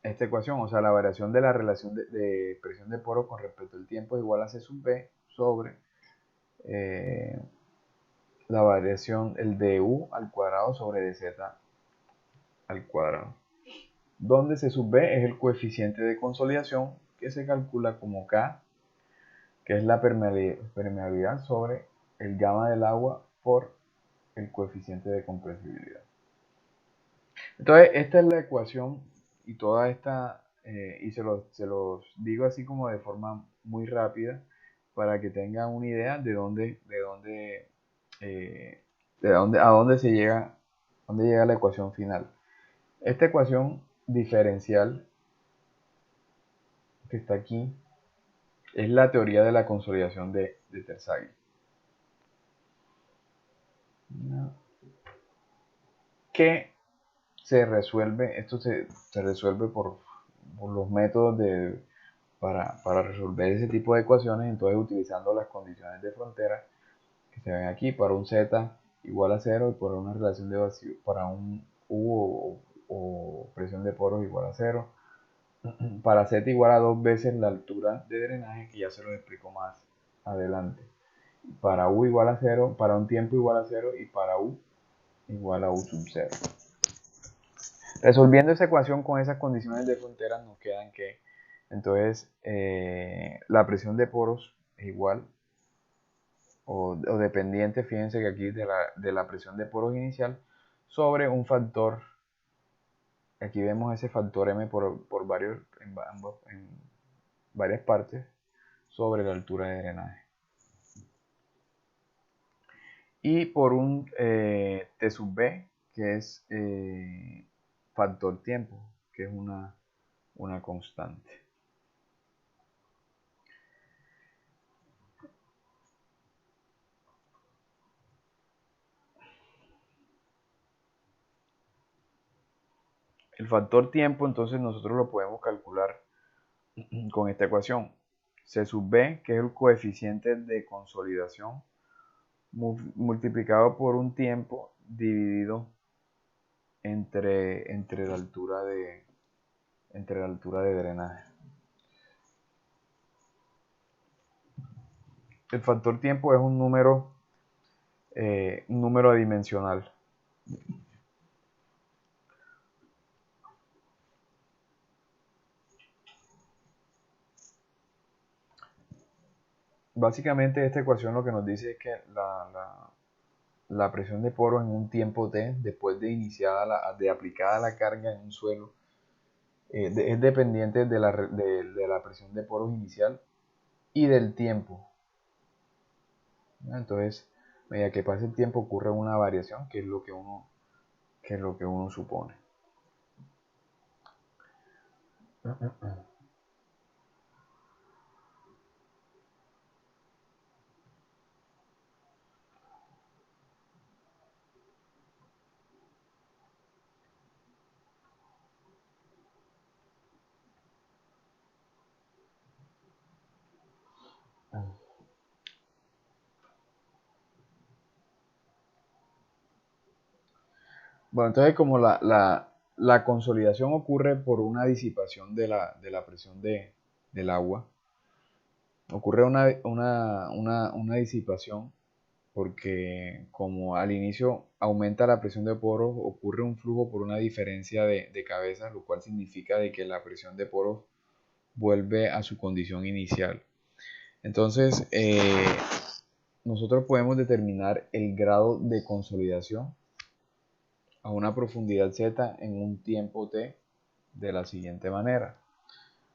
esta ecuación, o sea, la variación de la relación de presión de poro con respecto al tiempo es igual a C sub B sobre la variación, el du al cuadrado sobre dz al cuadrado, donde C sub B es el coeficiente de consolidación que se calcula como K, que es la permeabilidad sobre el gamma del agua por el coeficiente de compresibilidad. Entonces, esta es la ecuación y toda esta, y se los digo así como de forma muy rápida para que tengan una idea a dónde llega la ecuación final. Esta ecuación diferencial que está aquí es la teoría de la consolidación de Terzaghi. Que se resuelve, esto se resuelve por los métodos para resolver ese tipo de ecuaciones, entonces utilizando las condiciones de frontera que se ven aquí para un z igual a 0 y por una relación de vacío para un U o presión de poros igual a 0, para z igual a 2 veces la altura de drenaje, que ya se lo explico más adelante, para U igual a 0, para un tiempo igual a 0 y para U igual a U sub 0. Resolviendo esa ecuación con esas condiciones de frontera nos quedan que entonces la presión de poros es igual o dependiente, fíjense que aquí de la presión de poros inicial sobre un factor, aquí vemos ese factor M por varios, en varias partes sobre la altura de drenaje. Y por un T sub B, que es factor tiempo, que es una constante. El factor tiempo, entonces nosotros lo podemos calcular con esta ecuación. C sub B, que es el coeficiente de consolidación, multiplicado por un tiempo dividido entre la altura de drenaje. El factor tiempo es un número adimensional. Básicamente esta ecuación lo que nos dice es que la presión de poro en un tiempo t, después de aplicada la carga en un suelo, es dependiente de la presión de poros inicial y del tiempo. Entonces, a medida que pasa el tiempo ocurre una variación, que es lo que uno supone. Bueno, entonces como la consolidación ocurre por una disipación de la presión del agua, ocurre una disipación porque como al inicio aumenta la presión de poros, ocurre un flujo por una diferencia de cabezas, lo cual significa de que la presión de poros vuelve a su condición inicial. Entonces, nosotros podemos determinar el grado de consolidación a una profundidad z en un tiempo t de la siguiente manera.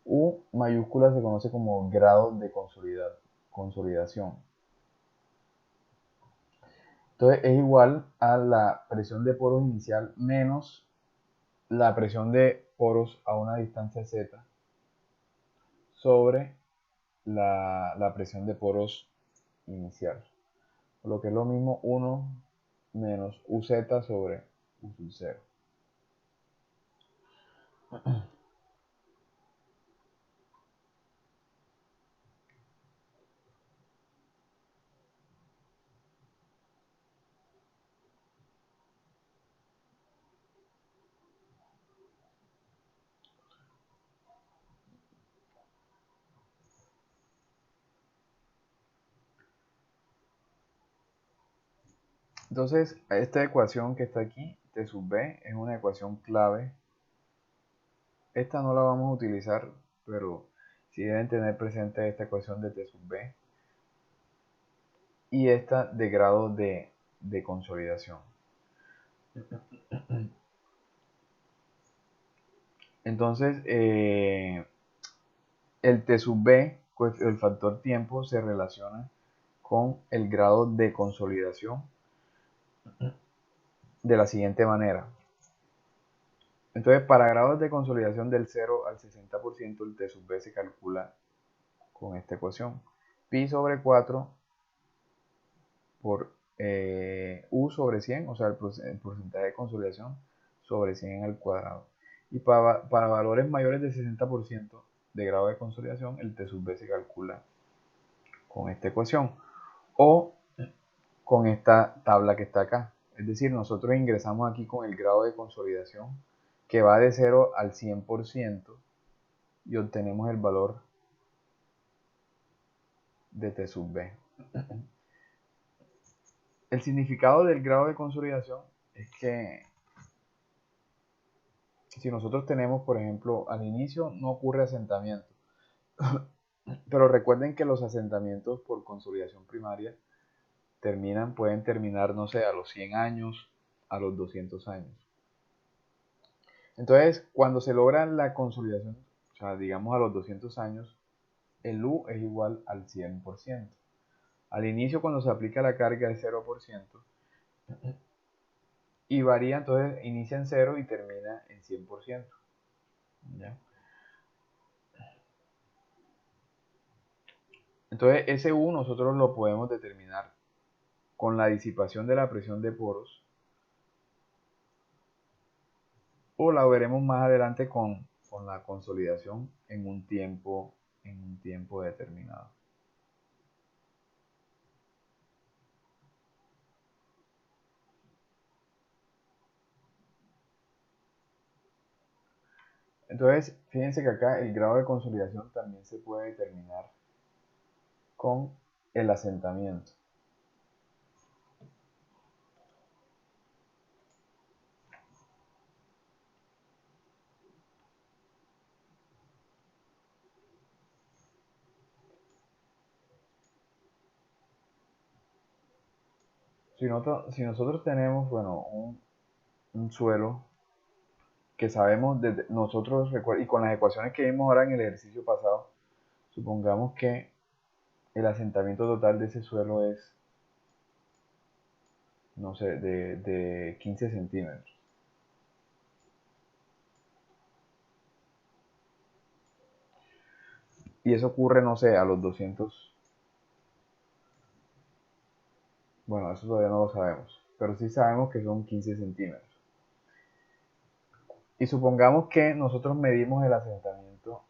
U mayúscula se conoce como grado de consolidación. consolidación. Entonces es igual a la presión de poros inicial menos la presión de poros a una distancia z sobre la presión de poros inicial. Lo que es lo mismo 1 menos UZ sobre U sub 0. Entonces, esta ecuación que está aquí, T sub B, es una ecuación clave. Esta no la vamos a utilizar, pero sí deben tener presente esta ecuación de T sub B y esta de grado de consolidación. Entonces, el T sub B, el factor tiempo, se relaciona con el grado de consolidación de la siguiente manera. Entonces, para grados de consolidación del 0 al 60%, el T sub B se calcula con esta ecuación. Pi sobre 4 por U sobre 100, o sea, el porcentaje de consolidación sobre 100 al cuadrado. Y para valores mayores del 60% de grado de consolidación, el T sub B se calcula con esta ecuación o con esta tabla que está acá. Es decir, nosotros ingresamos aquí con el grado de consolidación que va de 0 al 100% y obtenemos el valor de T sub B. El significado del grado de consolidación es que si nosotros tenemos, por ejemplo, al inicio no ocurre asentamiento, pero recuerden que los asentamientos por consolidación primaria pueden terminar, no sé, a los 100 años, a los 200 años. Entonces, cuando se logra la consolidación, o sea, digamos a los 200 años, el U es igual al 100%. Al inicio, cuando se aplica la carga, es 0%. Y varía, entonces inicia en 0 y termina en 100%. ¿Ya? Entonces, ese U nosotros lo podemos determinar con la disipación de la presión de poros, o la veremos más adelante con la consolidación en un tiempo determinado. Entonces, fíjense que acá el grado de consolidación también se puede determinar con el asentamiento. Si nosotros tenemos, bueno, un suelo que sabemos desde nosotros, y con las ecuaciones que vimos ahora en el ejercicio pasado, supongamos que el asentamiento total de ese suelo es, no sé, de 15 centímetros. Y eso ocurre, no sé, a los 200. Bueno, eso todavía no lo sabemos, pero sí sabemos que son 15 centímetros. Y supongamos que nosotros medimos el asentamiento,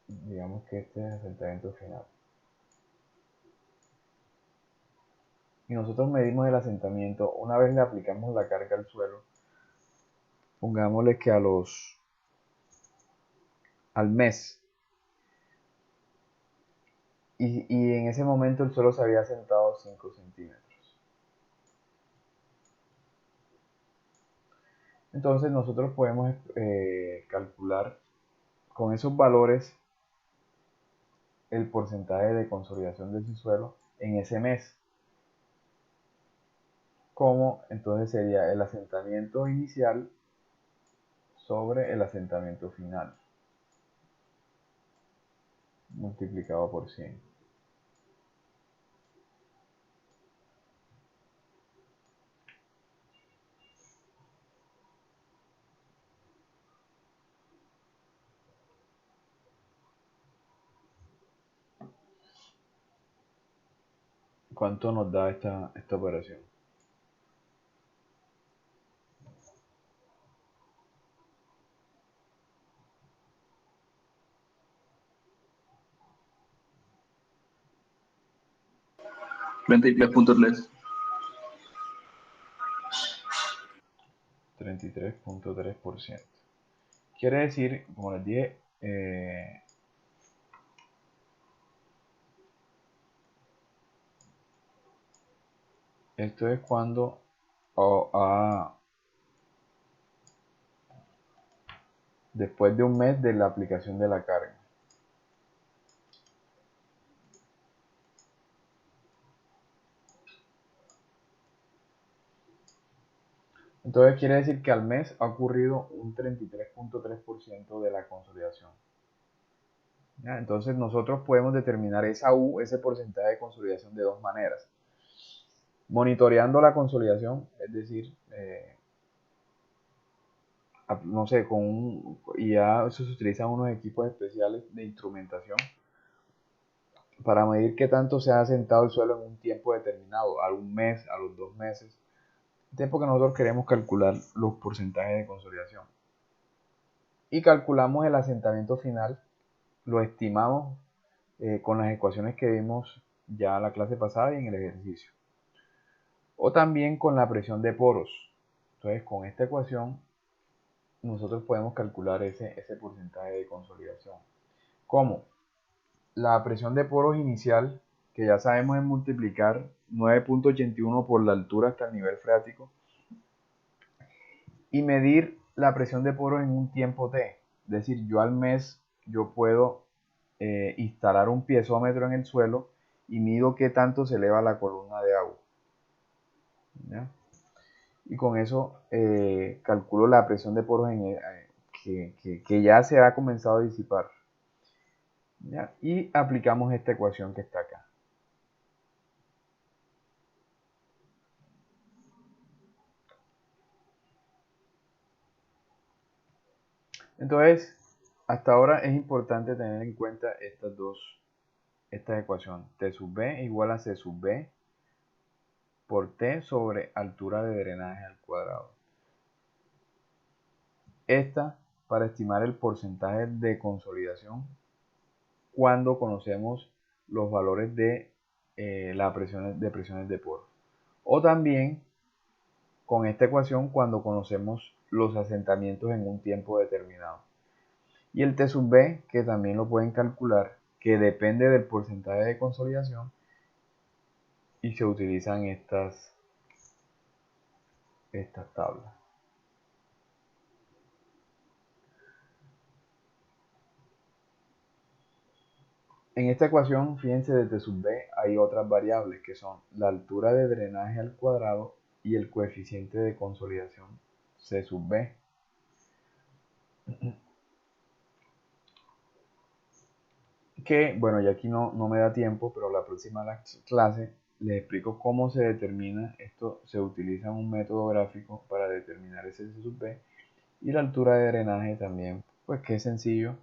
digamos que este es el asentamiento final. Y nosotros medimos el asentamiento, una vez le aplicamos la carga al suelo, pongámosle que al mes. Y en ese momento el suelo se había asentado 5 centímetros. Entonces nosotros podemos calcular con esos valores el porcentaje de consolidación de ese suelo en ese mes. Como entonces sería el asentamiento inicial sobre el asentamiento final. multiplicado por 100. ¿Cuánto nos da esta operación? $33.3. 33.3%. Quiere decir, como les dije, esto es cuando después de un mes de la aplicación de la carga. Entonces quiere decir que al mes ha ocurrido un 33.3% de la consolidación. ¿Ya? Entonces nosotros podemos determinar esa U, ese porcentaje de consolidación de dos maneras. Monitoreando la consolidación, es decir, no sé, y ya se utilizan unos equipos especiales de instrumentación para medir qué tanto se ha asentado el suelo en un tiempo determinado, a un mes, a los 2 meses, el tiempo que nosotros queremos calcular los porcentajes de consolidación. Y calculamos el asentamiento final, lo estimamos con las ecuaciones que vimos ya en la clase pasada y en el ejercicio. O también con la presión de poros. Entonces, con esta ecuación, nosotros podemos calcular ese porcentaje de consolidación. ¿Cómo? La presión de poros inicial, que ya sabemos es multiplicar 9.81 por la altura hasta el nivel freático, y medir la presión de poros en un tiempo t. Es decir, yo al mes yo puedo instalar un piezómetro en el suelo y mido qué tanto se eleva la columna de agua. ¿Ya? Y con eso calculo la presión de poros que ya se ha comenzado a disipar. ¿Ya? Y aplicamos esta ecuación que está acá. Entonces, hasta ahora es importante tener en cuenta estas ecuaciones. T sub B igual a C sub B por T sobre altura de drenaje al cuadrado. Esta para estimar el porcentaje de consolidación cuando conocemos los valores de presiones de poro. O también con esta ecuación cuando conocemos los asentamientos en un tiempo determinado. Y el T sub B, que también lo pueden calcular, que depende del porcentaje de consolidación, y se utilizan estas tablas. En esta ecuación, fíjense, de T sub B hay otras variables que son la altura de drenaje al cuadrado y el coeficiente de consolidación C sub B. Que, bueno, ya aquí no me da tiempo, pero la próxima clase les explico cómo se determina esto. Se utiliza un método gráfico para determinar ese C sub B y la altura de drenaje también, pues que es sencillo.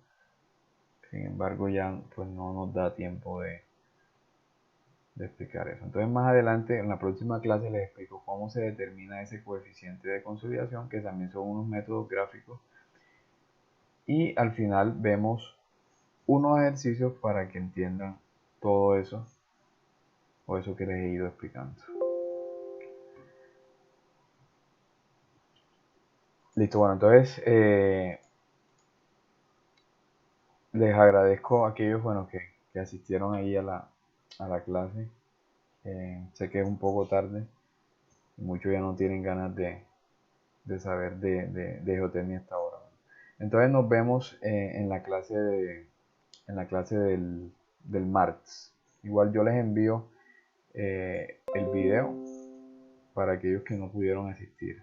Sin embargo, ya pues no nos da tiempo de explicar eso. Entonces más adelante en la próxima clase les explico cómo se determina ese coeficiente de consolidación, que también son unos métodos gráficos, y al final vemos unos ejercicios para que entiendan todo eso o eso que les he ido explicando. Listo, bueno, entonces les agradezco a aquellos que asistieron ahí a la clase. Sé que es un poco tarde y muchos ya no tienen ganas de saber de geotecnia hasta ahora. Entonces nos vemos en la clase del martes. Igual yo les envío el video para aquellos que no pudieron asistir.